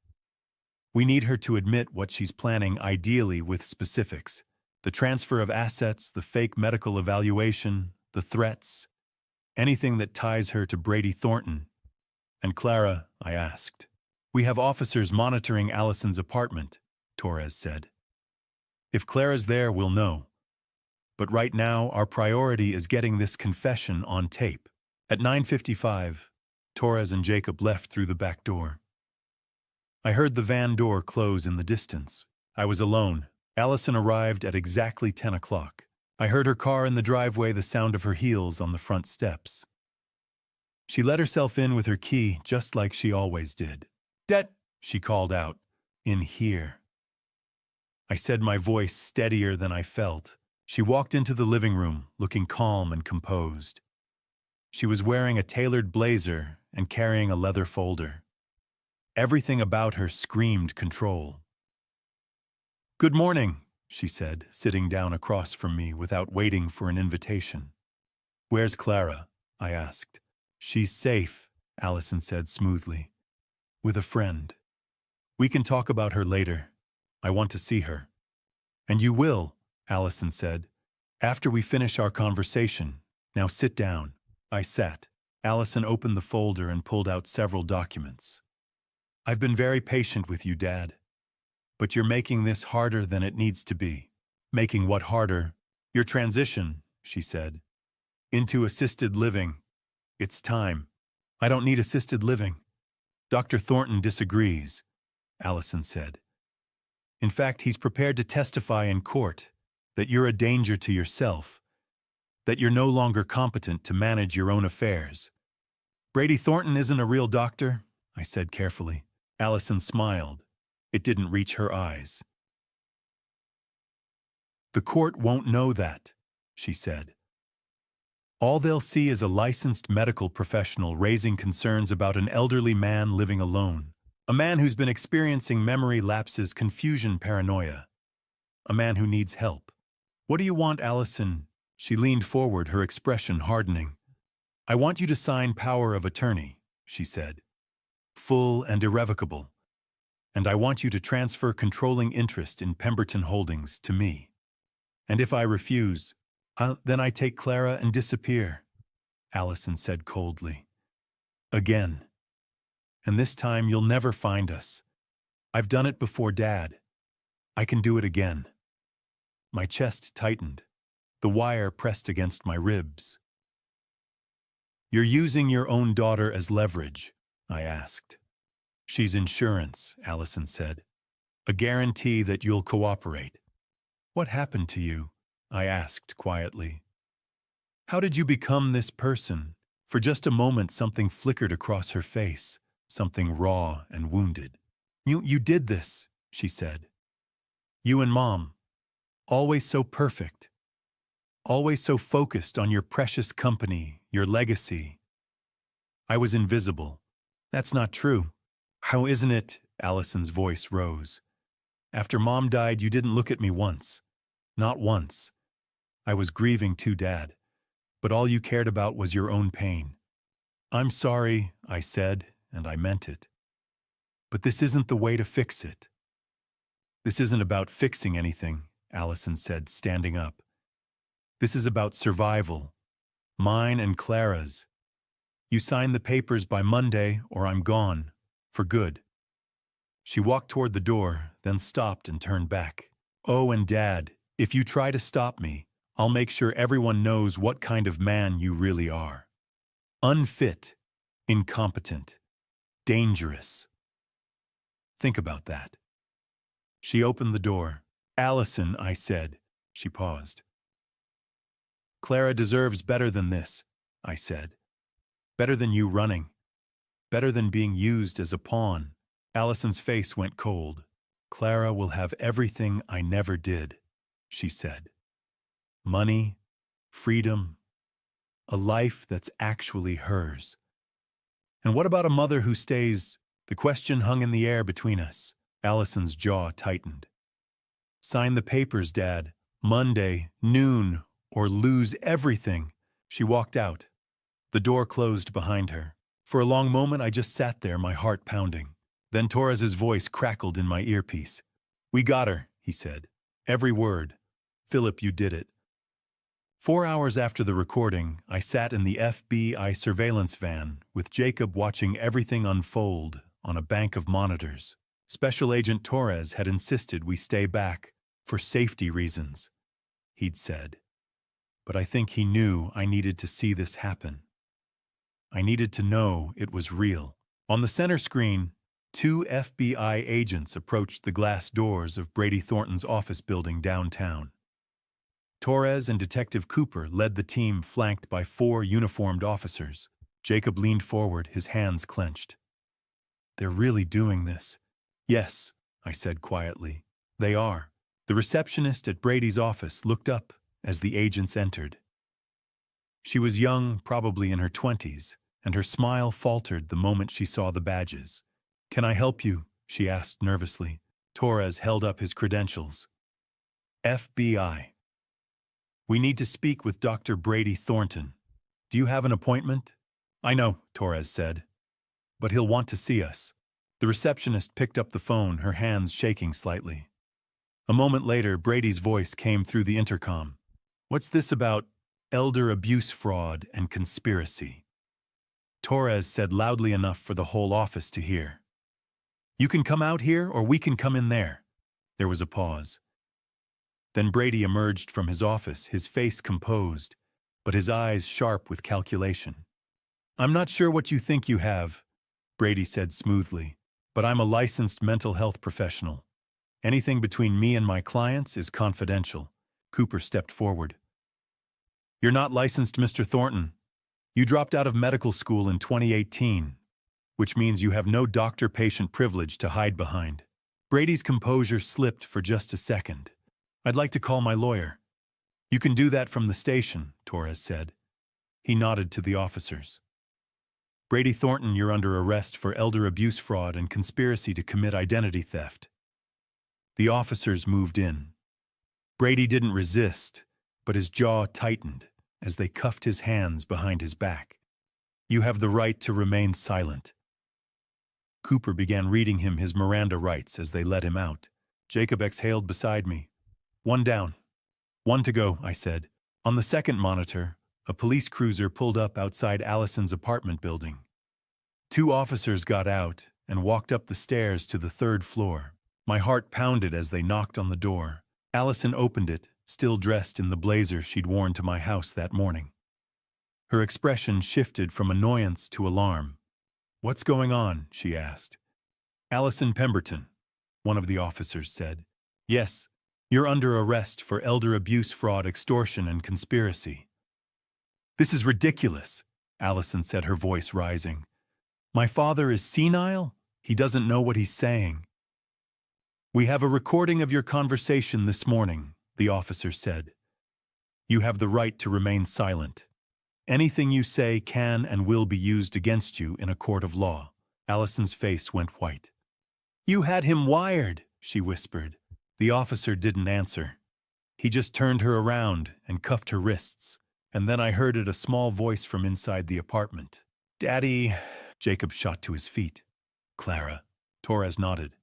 We need her to admit what she's planning, ideally with specifics. The transfer of assets, the fake medical evaluation, the threats, anything that ties her to Brady Thornton." "And Clara?" I asked. "We have officers monitoring Allison's apartment," Torres said. "If Clara's there, we'll know. But right now, our priority is getting this confession on tape." At 9:55, Torres and Jacob left through the back door. I heard the van door close in the distance. I was alone. Allison arrived at exactly 10 o'clock. I heard her car in the driveway, the sound of her heels on the front steps. She let herself in with her key, just like she always did. "Det," she called out, "in here." I said, my voice steadier than I felt. She walked into the living room, looking calm and composed. She was wearing a tailored blazer and carrying a leather folder. Everything about her screamed control. "Good morning," she said, sitting down across from me without waiting for an invitation. "Where's Clara?" I asked. "She's safe," Allison said smoothly. "With a friend. We can talk about her later. I want to see her." "And you will," Allison said, "after we finish our conversation. Now sit down." I sat. Allison opened the folder and pulled out several documents. "I've been very patient with you, Dad. But you're making this harder than it needs to be." "Making what harder?" "Your transition," she said, "into assisted living. It's time." "I don't need assisted living." "Dr. Thornton disagrees," Allison said. "In fact, he's prepared to testify in court that you're a danger to yourself, that you're no longer competent to manage your own affairs." "Brady Thornton isn't a real doctor," I said carefully. Allison smiled. It didn't reach her eyes. "The court won't know that," she said. "All they'll see is a licensed medical professional raising concerns about an elderly man living alone, a man who's been experiencing memory lapses, confusion, paranoia, a man who needs help." "What do you want, Allison?" She leaned forward, her expression hardening. "I want you to sign power of attorney," she said. "Full and irrevocable. And I want you to transfer controlling interest in Pemberton Holdings to me. And if I refuse, then I take Clara and disappear," Allison said coldly. "Again. And this time you'll never find us. I've done it before, Dad. I can do it again." My chest tightened. The wire pressed against my ribs. "You're using your own daughter as leverage," I asked. "She's insurance," Allison said. "A guarantee that you'll cooperate." "What happened to you?" I asked quietly. "How did you become this person?" For just a moment something flickered across her face, something raw and wounded. You did this," she said. "You and Mom. Always so perfect. Always so focused on your precious company, your legacy. I was invisible." "That's not true," How isn't it? Allison's voice rose. After Mom died, you didn't look at me once. Not once. I was grieving too, Dad. But all you cared about was your own pain. I'm sorry, I said, and I meant it. But this isn't the way to fix it. This isn't about fixing anything, Allison said, standing up. This is about survival. Mine and Clara's. You sign the papers by Monday, or I'm gone. For good. She walked toward the door, then stopped and turned back. Oh, and Dad, if you try to stop me, I'll make sure everyone knows what kind of man you really are. Unfit, incompetent, dangerous. Think about that. She opened the door. Allison, I said. She paused. Clara deserves better than this, I said. Better than you running. Better than being used as a pawn. Allison's face went cold. Clara will have everything I never did, she said. Money, freedom, a life that's actually hers. And what about a mother who stays? The question hung in the air between us. Allison's jaw tightened. Sign the papers, Dad. Monday, noon, or lose everything. She walked out. The door closed behind her. For a long moment, I just sat there, my heart pounding. Then Torres's voice crackled in my earpiece. We got her, he said. Every word. Philip, you did it. 4 hours after the recording, I sat in the FBI surveillance van with Jacob watching everything unfold on a bank of monitors. Special Agent Torres had insisted we stay back for safety reasons, he'd said. But I think he knew I needed to see this happen. I needed to know it was real. On the center screen, 2 FBI agents approached the glass doors of Brady Thornton's office building downtown. Torres and Detective Cooper led the team flanked by 4 uniformed officers. Jacob leaned forward, his hands clenched. They're really doing this. Yes, I said quietly. They are. The receptionist at Brady's office looked up as the agents entered. She was young, probably in her 20s, and her smile faltered the moment she saw the badges. Can I help you? She asked nervously. Torres held up his credentials. FBI. We need to speak with Dr. Brady Thornton. Do you have an appointment? I know, Torres said. But he'll want to see us. The receptionist picked up the phone, her hands shaking slightly. A moment later, Brady's voice came through the intercom. What's this about elder abuse fraud and conspiracy? Torres said loudly enough for the whole office to hear. You can come out here or we can come in there. There was a pause. Then Brady emerged from his office, his face composed, but his eyes sharp with calculation. I'm not sure what you think you have, Brady said smoothly, but I'm a licensed mental health professional. Anything between me and my clients is confidential. Cooper stepped forward. You're not licensed, Mr. Thornton. You dropped out of medical school in 2018, which means you have no doctor-patient privilege to hide behind. Brady's composure slipped for just a second. I'd like to call my lawyer. You can do that from the station, Torres said. He nodded to the officers. Brady Thornton, you're under arrest for elder abuse fraud and conspiracy to commit identity theft. The officers moved in. Brady didn't resist, but his jaw tightened as they cuffed his hands behind his back. You have the right to remain silent. Cooper began reading him his Miranda rights as they let him out. Jacob exhaled beside me. 1 down. 1 to go, I said. On the second monitor, a police cruiser pulled up outside Allison's apartment building. 2 officers got out and walked up the stairs to the 3rd floor. My heart pounded as they knocked on the door. Allison opened it, still dressed in the blazer she'd worn to my house that morning. Her expression shifted from annoyance to alarm. What's going on? She asked. Allison Pemberton, one of the officers said. Yes, you're under arrest for elder abuse, fraud, extortion, and conspiracy. This is ridiculous, Allison said, her voice rising. My father is senile? He doesn't know what he's saying. We have a recording of your conversation this morning, the officer said. You have the right to remain silent. Anything you say can and will be used against you in a court of law. Allison's face went white. "You had him wired," she whispered. The officer didn't answer. He just turned her around and cuffed her wrists, and then I heard a small voice from inside the apartment. "Daddy." Jacob shot to his feet. "Clara." Torres nodded.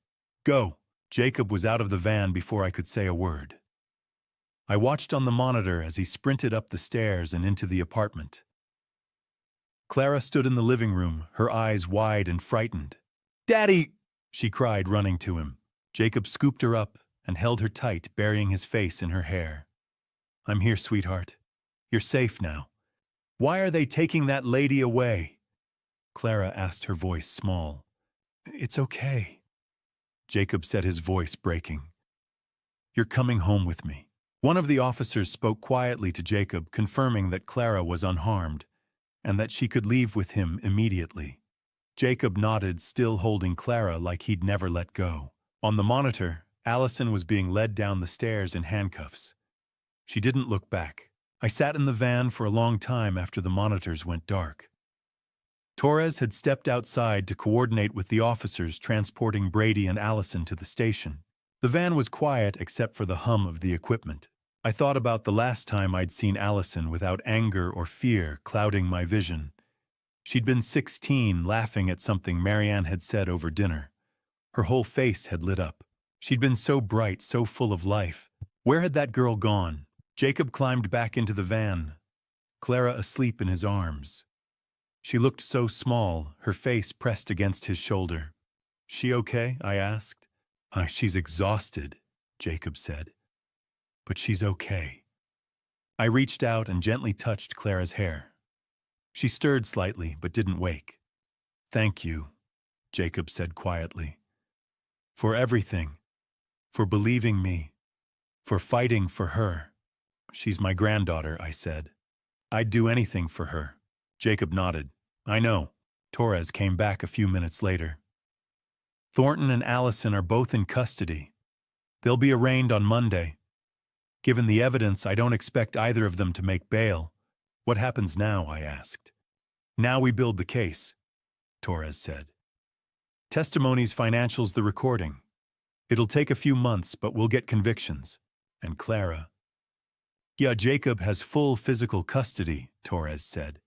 "Go." Jacob was out of the van before I could say a word. I watched on the monitor as he sprinted up the stairs and into the apartment. Clara stood in the living room, her eyes wide and frightened. "Daddy!" she cried, running to him. Jacob scooped her up and held her tight, burying his face in her hair. "I'm here, sweetheart. You're safe now. Why are they taking that lady away?" Clara asked, her voice small. "It's okay." Jacob said, his voice breaking. "You're coming home with me." One of the officers spoke quietly to Jacob, confirming that Clara was unharmed and that she could leave with him immediately. Jacob nodded, still holding Clara like he'd never let go. On the monitor, Allison was being led down the stairs in handcuffs. She didn't look back. I sat in the van for a long time after the monitors went dark. Torres had stepped outside to coordinate with the officers transporting Brady and Allison to the station. The van was quiet except for the hum of the equipment. I thought about the last time I'd seen Allison without anger or fear clouding my vision. She'd been 16, laughing at something Marianne had said over dinner. Her whole face had lit up. She'd been so bright, so full of life. Where had that girl gone? Jacob climbed back into the van, Clara asleep in his arms. She looked so small, her face pressed against his shoulder. "She okay?" I asked. She's exhausted," Jacob said. "But she's okay." I reached out and gently touched Clara's hair. She stirred slightly, but didn't wake. "Thank you," Jacob said quietly. "For everything. For believing me. For fighting for her." "She's my granddaughter," I said. "I'd do anything for her." Jacob nodded. "I know." Torres came back a few minutes later. "Thornton and Allison are both in custody. They'll be arraigned on Monday. Given the evidence, I don't expect either of them to make bail." "What happens now?" I asked. "Now we build the case," Torres said. "Testimonies, financials, the recording. It'll take a few months, but we'll get convictions." And Clara. "Yeah, Jacob has full physical custody," Torres said.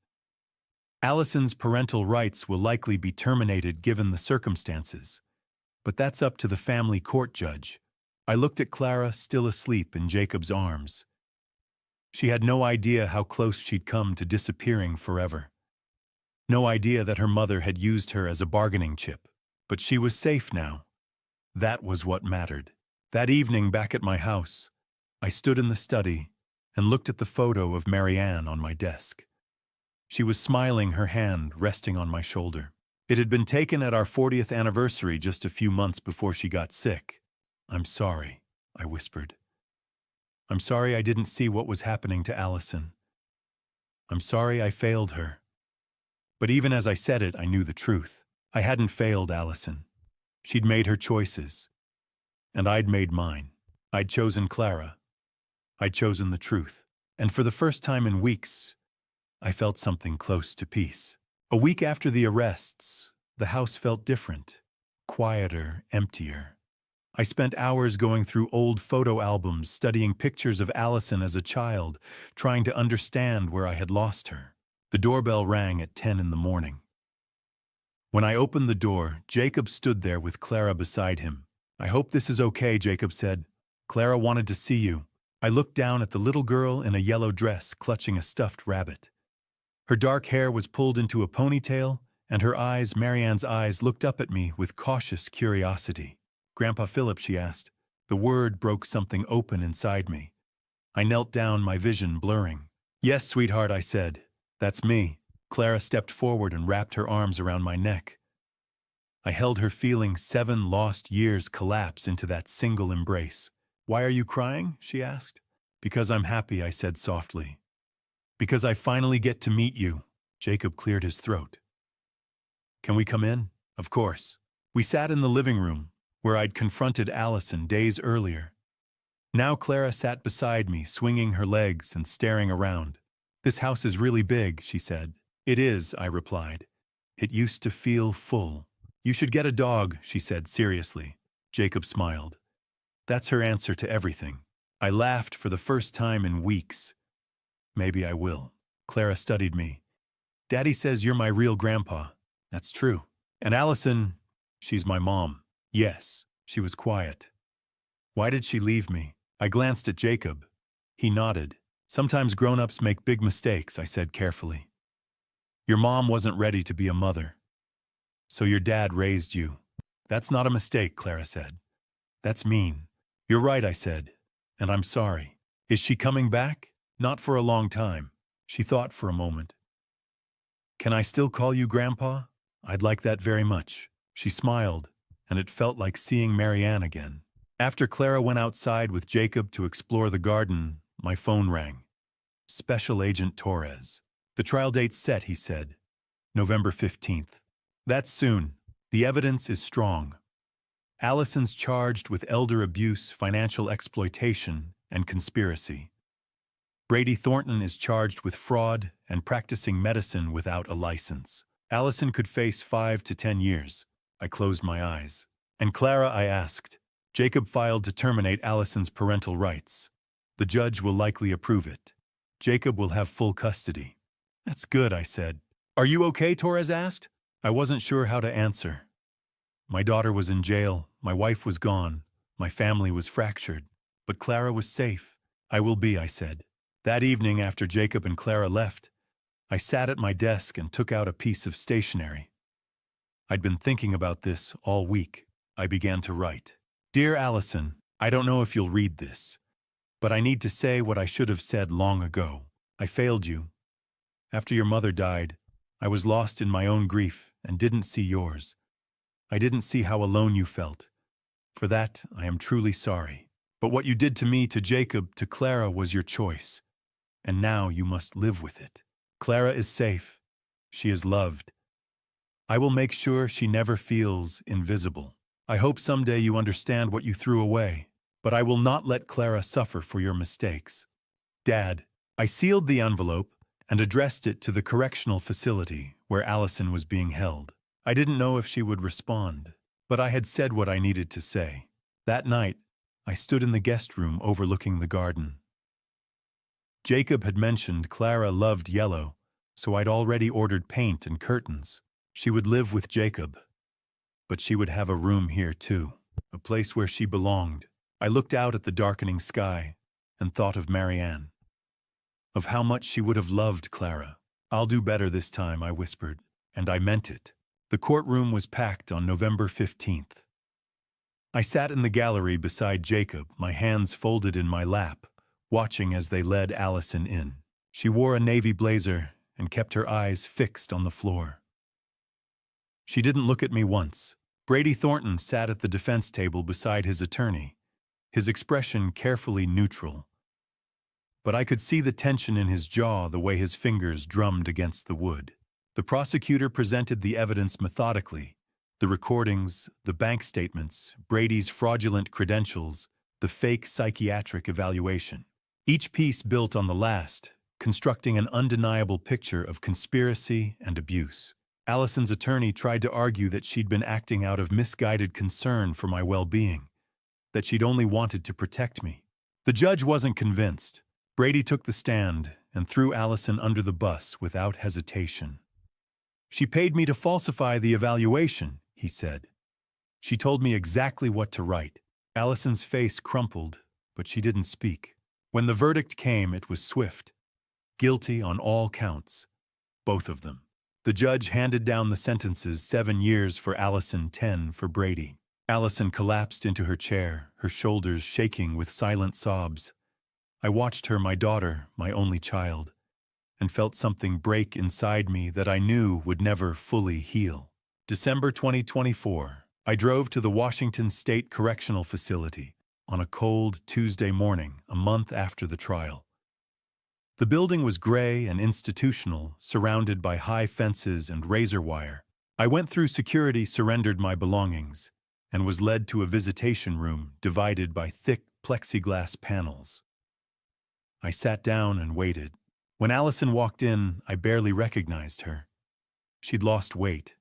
"Allison's parental rights will likely be terminated given the circumstances. But that's up to the family court judge." I looked at Clara, still asleep in Jacob's arms. She had no idea how close she'd come to disappearing forever. No idea that her mother had used her as a bargaining chip. But she was safe now. That was what mattered. That evening back at my house, I stood in the study and looked at the photo of Marianne on my desk. She was smiling, her hand resting on my shoulder. It had been taken at our 40th anniversary just a few months before she got sick. "I'm sorry," I whispered. "I'm sorry I didn't see what was happening to Allison. I'm sorry I failed her." But even as I said it, I knew the truth. I hadn't failed Allison. She'd made her choices. And I'd made mine. I'd chosen Clara. I'd chosen the truth. And for the first time in weeks, I felt something close to peace. A week after the arrests, the house felt different, quieter, emptier. I spent hours going through old photo albums, studying pictures of Allison as a child, trying to understand where I had lost her. The doorbell rang at 10 in the morning. When I opened the door, Jacob stood there with Clara beside him. "I hope this is okay," Jacob said. "Clara wanted to see you." I looked down at the little girl in a yellow dress clutching a stuffed rabbit. Her dark hair was pulled into a ponytail, and her eyes, Marianne's eyes, looked up at me with cautious curiosity. "Grandpa Philip," she asked. The word broke something open inside me. I knelt down, my vision blurring. "Yes, sweetheart," I said. "That's me." Clara stepped forward and wrapped her arms around my neck. I held her, feeling 7 lost years collapse into that single embrace. "Why are you crying?" she asked. "Because I'm happy," I said softly. "Because I finally get to meet you." Jacob cleared his throat. "Can we come in?" "Of course." We sat in the living room, where I'd confronted Allison days earlier. Now Clara sat beside me, swinging her legs and staring around. "This house is really big," she said. "It is," I replied. "It used to feel full." You should get a dog, she said seriously. Jacob smiled. That's her answer to everything. I laughed for the first time in weeks. Maybe I will. Clara studied me. Daddy says you're my real grandpa. That's true. And Allison, she's my mom. Yes, she was quiet. Why did she leave me? I glanced at Jacob. He nodded. Sometimes grown-ups make big mistakes, I said carefully. Your mom wasn't ready to be a mother. So your dad raised you. That's not a mistake, Clara said. That's mean. You're right, I said. And I'm sorry. Is she coming back? Not for a long time. She thought for a moment. Can I still call you Grandpa? I'd like that very much. She smiled, and it felt like seeing Marianne again. After Clara went outside with Jacob to explore the garden, my phone rang. Special Agent Torres. The trial date's set, he said. November 15th. That's soon. The evidence is strong. Allison's charged with elder abuse, financial exploitation, and conspiracy. Brady Thornton is charged with fraud and practicing medicine without a license. Allison could face 5 to 10 years. I closed my eyes. And Clara, I asked. Jacob filed to terminate Allison's parental rights. The judge will likely approve it. Jacob will have full custody. That's good, I said. Are you okay, Torres asked. I wasn't sure how to answer. My daughter was in jail, my wife was gone, my family was fractured. But Clara was safe. I will be, I said. That evening, after Jacob and Clara left, I sat at my desk and took out a piece of stationery. I'd been thinking about this all week. I began to write. Dear Allison, I don't know if you'll read this, but I need to say what I should have said long ago. I failed you. After your mother died, I was lost in my own grief and didn't see yours. I didn't see how alone you felt. For that, I am truly sorry. But what you did to me, to Jacob, to Clara was your choice. And now you must live with it. Clara is safe. She is loved. I will make sure she never feels invisible. I hope someday you understand what you threw away, but I will not let Clara suffer for your mistakes. Dad, I sealed the envelope and addressed it to the correctional facility where Allison was being held. I didn't know if she would respond, but I had said what I needed to say. That night, I stood in the guest room overlooking the garden. Jacob had mentioned Clara loved yellow, so I'd already ordered paint and curtains. She would live with Jacob, but she would have a room here too, a place where she belonged. I looked out at the darkening sky and thought of Marianne, of how much she would have loved Clara. I'll do better this time, I whispered, and I meant it. The courtroom was packed on November 15th. I sat in the gallery beside Jacob, my hands folded in my lap, watching as they led Allison in. She wore a navy blazer and kept her eyes fixed on the floor. She didn't look at me once. Brady Thornton sat at the defense table beside his attorney, his expression carefully neutral. But I could see the tension in his jaw, the way his fingers drummed against the wood. The prosecutor presented the evidence methodically, the recordings, the bank statements, Brady's fraudulent credentials, the fake psychiatric evaluation. Each piece built on the last, constructing an undeniable picture of conspiracy and abuse. Allison's attorney tried to argue that she'd been acting out of misguided concern for my well-being, that she'd only wanted to protect me. The judge wasn't convinced. Brady took the stand and threw Allison under the bus without hesitation. She paid me to falsify the evaluation, he said. She told me exactly what to write. Allison's face crumpled, but she didn't speak. When the verdict came, it was swift. Guilty on all counts. Both of them. The judge handed down the sentences: 7 years for Allison, 10 for Brady. Allison collapsed into her chair, her shoulders shaking with silent sobs. I watched her, my daughter, my only child, and felt something break inside me that I knew would never fully heal. December 2024, I drove to the Washington State Correctional Facility on a cold Tuesday morning, a month after the trial. The building was gray and institutional, surrounded by high fences and razor wire. I went through security, surrendered my belongings, and was led to a visitation room divided by thick plexiglass panels. I sat down and waited. When Allison walked in, I barely recognized her. She'd lost weight.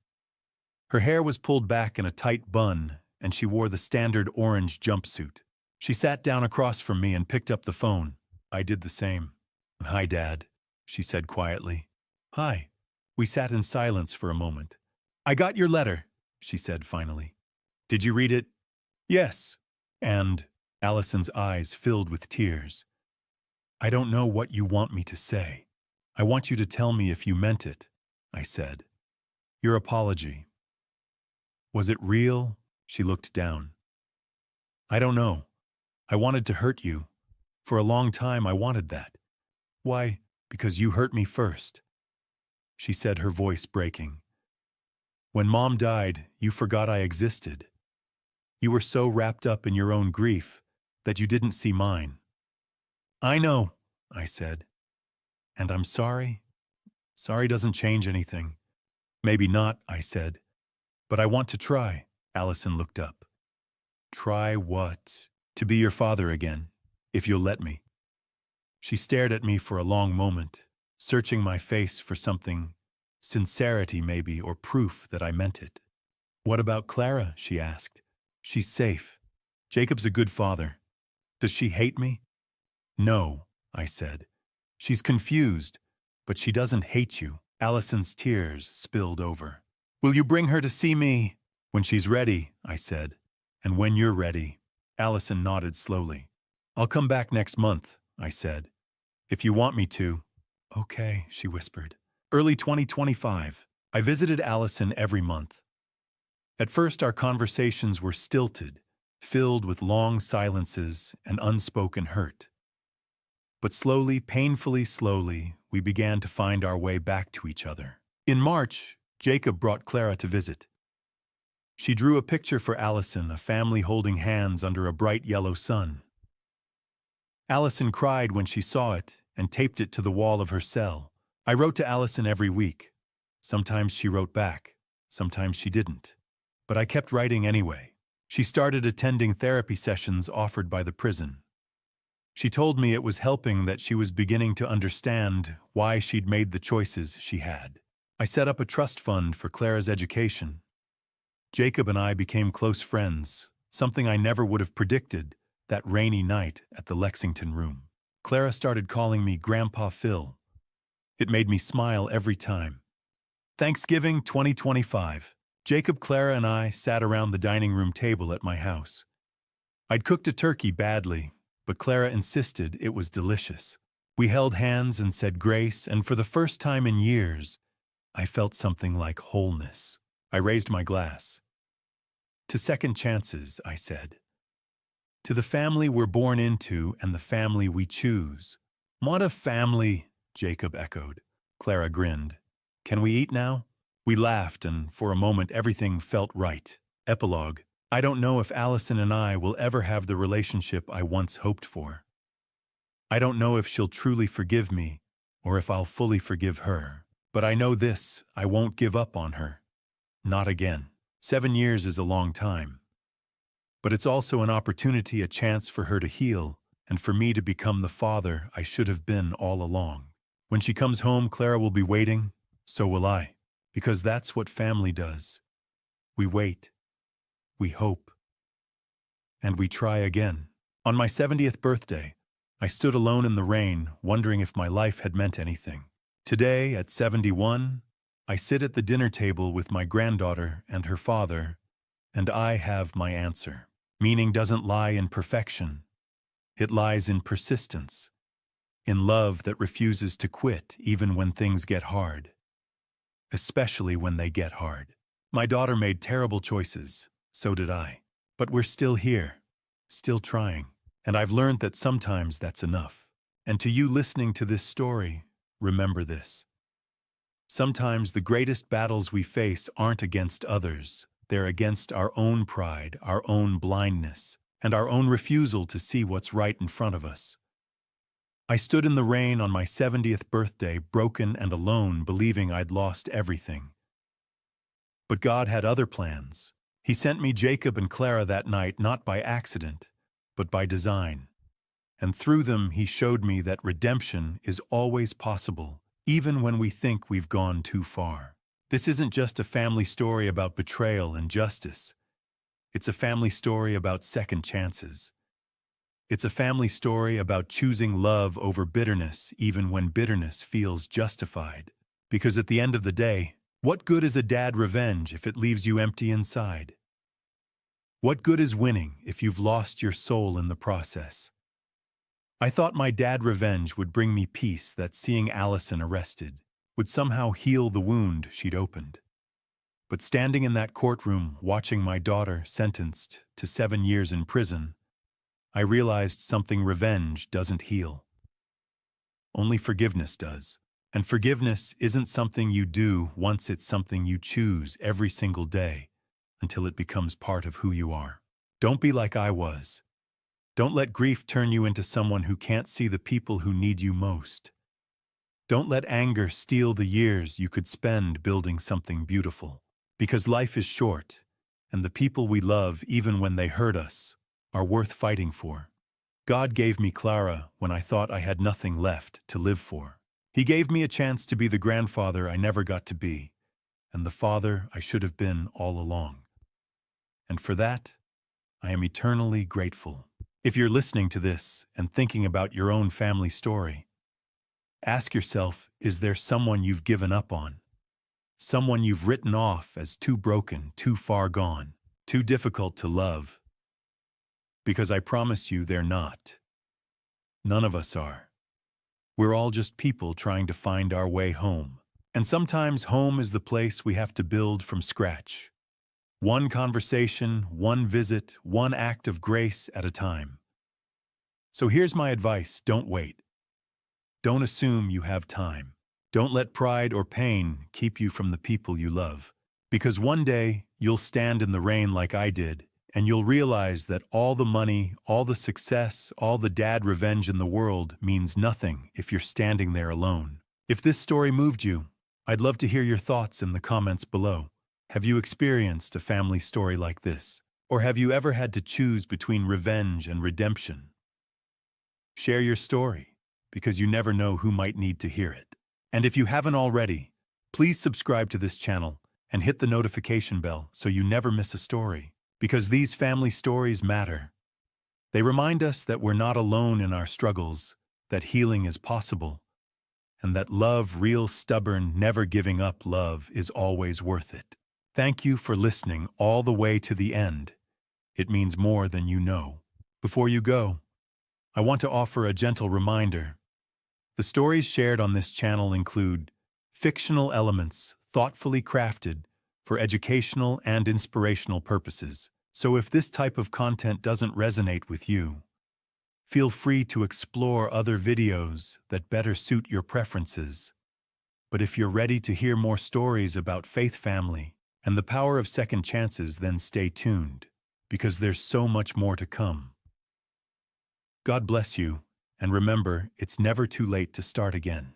Her hair was pulled back in a tight bun, and she wore the standard orange jumpsuit. She sat down across from me and picked up the phone. I did the same. "Hi, Dad," she said quietly. "Hi." We sat in silence for a moment. "I got your letter," she said finally. "Did you read it?" "Yes." And Allison's eyes filled with tears. "I don't know what you want me to say. I want you to tell me if you meant it," I said. "Your apology. Was it real?" She looked down. "I don't know. I wanted to hurt you. For a long time I wanted that. Why? Because you hurt me first," she said, her voice breaking. "When Mom died, you forgot I existed. You were so wrapped up in your own grief that you didn't see mine." "I know," I said. "And I'm sorry. Sorry doesn't change anything." "Maybe not," I said. "But I want to try." Allison looked up. "Try what?" "To be your father again, if you'll let me." She stared at me for a long moment, searching my face for something, sincerity maybe, or proof that I meant it. "What about Clara?" she asked. "She's safe. Jacob's a good father. Does she hate me?" "No," I said. "She's confused, but she doesn't hate you." Allison's tears spilled over. "Will you bring her to see me?" "When she's ready," I said. "And when you're ready." Allison nodded slowly. "I'll come back next month," I said. "If you want me to." "Okay," she whispered. Early 2025. I visited Allison every month. At first, our conversations were stilted, filled with long silences and unspoken hurt. But slowly, painfully slowly, we began to find our way back to each other. In March, Jacob brought Clara to visit. She drew a picture for Allison, a family holding hands under a bright yellow sun. Allison cried when she saw it and taped it to the wall of her cell. I wrote to Allison every week. Sometimes she wrote back, sometimes she didn't. But I kept writing anyway. She started attending therapy sessions offered by the prison. She told me it was helping, that she was beginning to understand why she'd made the choices she had. I set up a trust fund for Clara's education. Jacob and I became close friends, something I never would have predicted that rainy night at the Lexington room. Clara started calling me Grandpa Phil. It made me smile every time. Thanksgiving 2025. Jacob, Clara, and I sat around the dining room table at my house. I'd cooked a turkey badly, but Clara insisted it was delicious. We held hands and said grace, and for the first time in years, I felt something like wholeness. I raised my glass. "To second chances," I said. "To the family we're born into and the family we choose." "What a family," Jacob echoed. Clara grinned. "Can we eat now?" We laughed, and for a moment everything felt right. Epilogue. I don't know if Allison and I will ever have the relationship I once hoped for. I don't know if she'll truly forgive me, or if I'll fully forgive her. But I know this, I won't give up on her. Not again. 7 years is a long time. But it's also an opportunity, a chance for her to heal, and for me to become the father I should have been all along. When she comes home, Clara will be waiting, so will I. Because that's what family does. We wait. We hope. And we try again. On my 70th birthday, I stood alone in the rain, wondering if my life had meant anything. Today, at 71, I sit at the dinner table with my granddaughter and her father, and I have my answer. Meaning doesn't lie in perfection. It lies in persistence, in love that refuses to quit even when things get hard. Especially when they get hard. My daughter made terrible choices, so did I. But we're still here, still trying. And I've learned that sometimes that's enough. And to you listening to this story, remember this. Sometimes the greatest battles we face aren't against others. They're against our own pride, our own blindness, and our own refusal to see what's right in front of us. I stood in the rain on my 70th birthday, broken and alone, believing I'd lost everything. But God had other plans. He sent me Jacob and Clara that night, not by accident, but by design. And through them, He showed me that redemption is always possible, even when we think we've gone too far. This isn't just a family story about betrayal and justice. It's a family story about second chances. It's a family story about choosing love over bitterness even when bitterness feels justified. Because at the end of the day, what good is a dad revenge if it leaves you empty inside? What good is winning if you've lost your soul in the process? I thought my dad revenge would bring me peace, that seeing Allison arrested would somehow heal the wound she'd opened. But standing in that courtroom, watching my daughter sentenced to 7 years in prison, I realized something revenge doesn't heal. Only forgiveness does. And forgiveness isn't something you do once, it's something you choose every single day until it becomes part of who you are. Don't be like I was. Don't let grief turn you into someone who can't see the people who need you most. Don't let anger steal the years you could spend building something beautiful. Because life is short, and the people we love, even when they hurt us, are worth fighting for. God gave me Clara when I thought I had nothing left to live for. He gave me a chance to be the grandfather I never got to be, and the father I should have been all along. And for that, I am eternally grateful. If you're listening to this and thinking about your own family story, ask yourself, is there someone you've given up on? Someone you've written off as too broken, too far gone, too difficult to love? Because I promise you they're not. None of us are. We're all just people trying to find our way home. And sometimes home is the place we have to build from scratch. One conversation, one visit, one act of grace at a time. So here's my advice: don't wait. Don't assume you have time. Don't let pride or pain keep you from the people you love. Because one day, you'll stand in the rain like I did, and you'll realize that all the money, all the success, all the dad revenge in the world means nothing if you're standing there alone. If this story moved you, I'd love to hear your thoughts in the comments below. Have you experienced a family story like this? Or have you ever had to choose between revenge and redemption? Share your story, because you never know who might need to hear it. And if you haven't already, please subscribe to this channel and hit the notification bell so you never miss a story. Because these family stories matter. They remind us that we're not alone in our struggles, that healing is possible, and that love, real, stubborn, never giving up love, is always worth it. Thank you for listening all the way to the end. It means more than you know. Before you go, I want to offer a gentle reminder. The stories shared on this channel include fictional elements thoughtfully crafted for educational and inspirational purposes. So if this type of content doesn't resonate with you, feel free to explore other videos that better suit your preferences. But if you're ready to hear more stories about faith, family, and the power of second chances, then stay tuned, because there's so much more to come. God bless you, and remember, it's never too late to start again.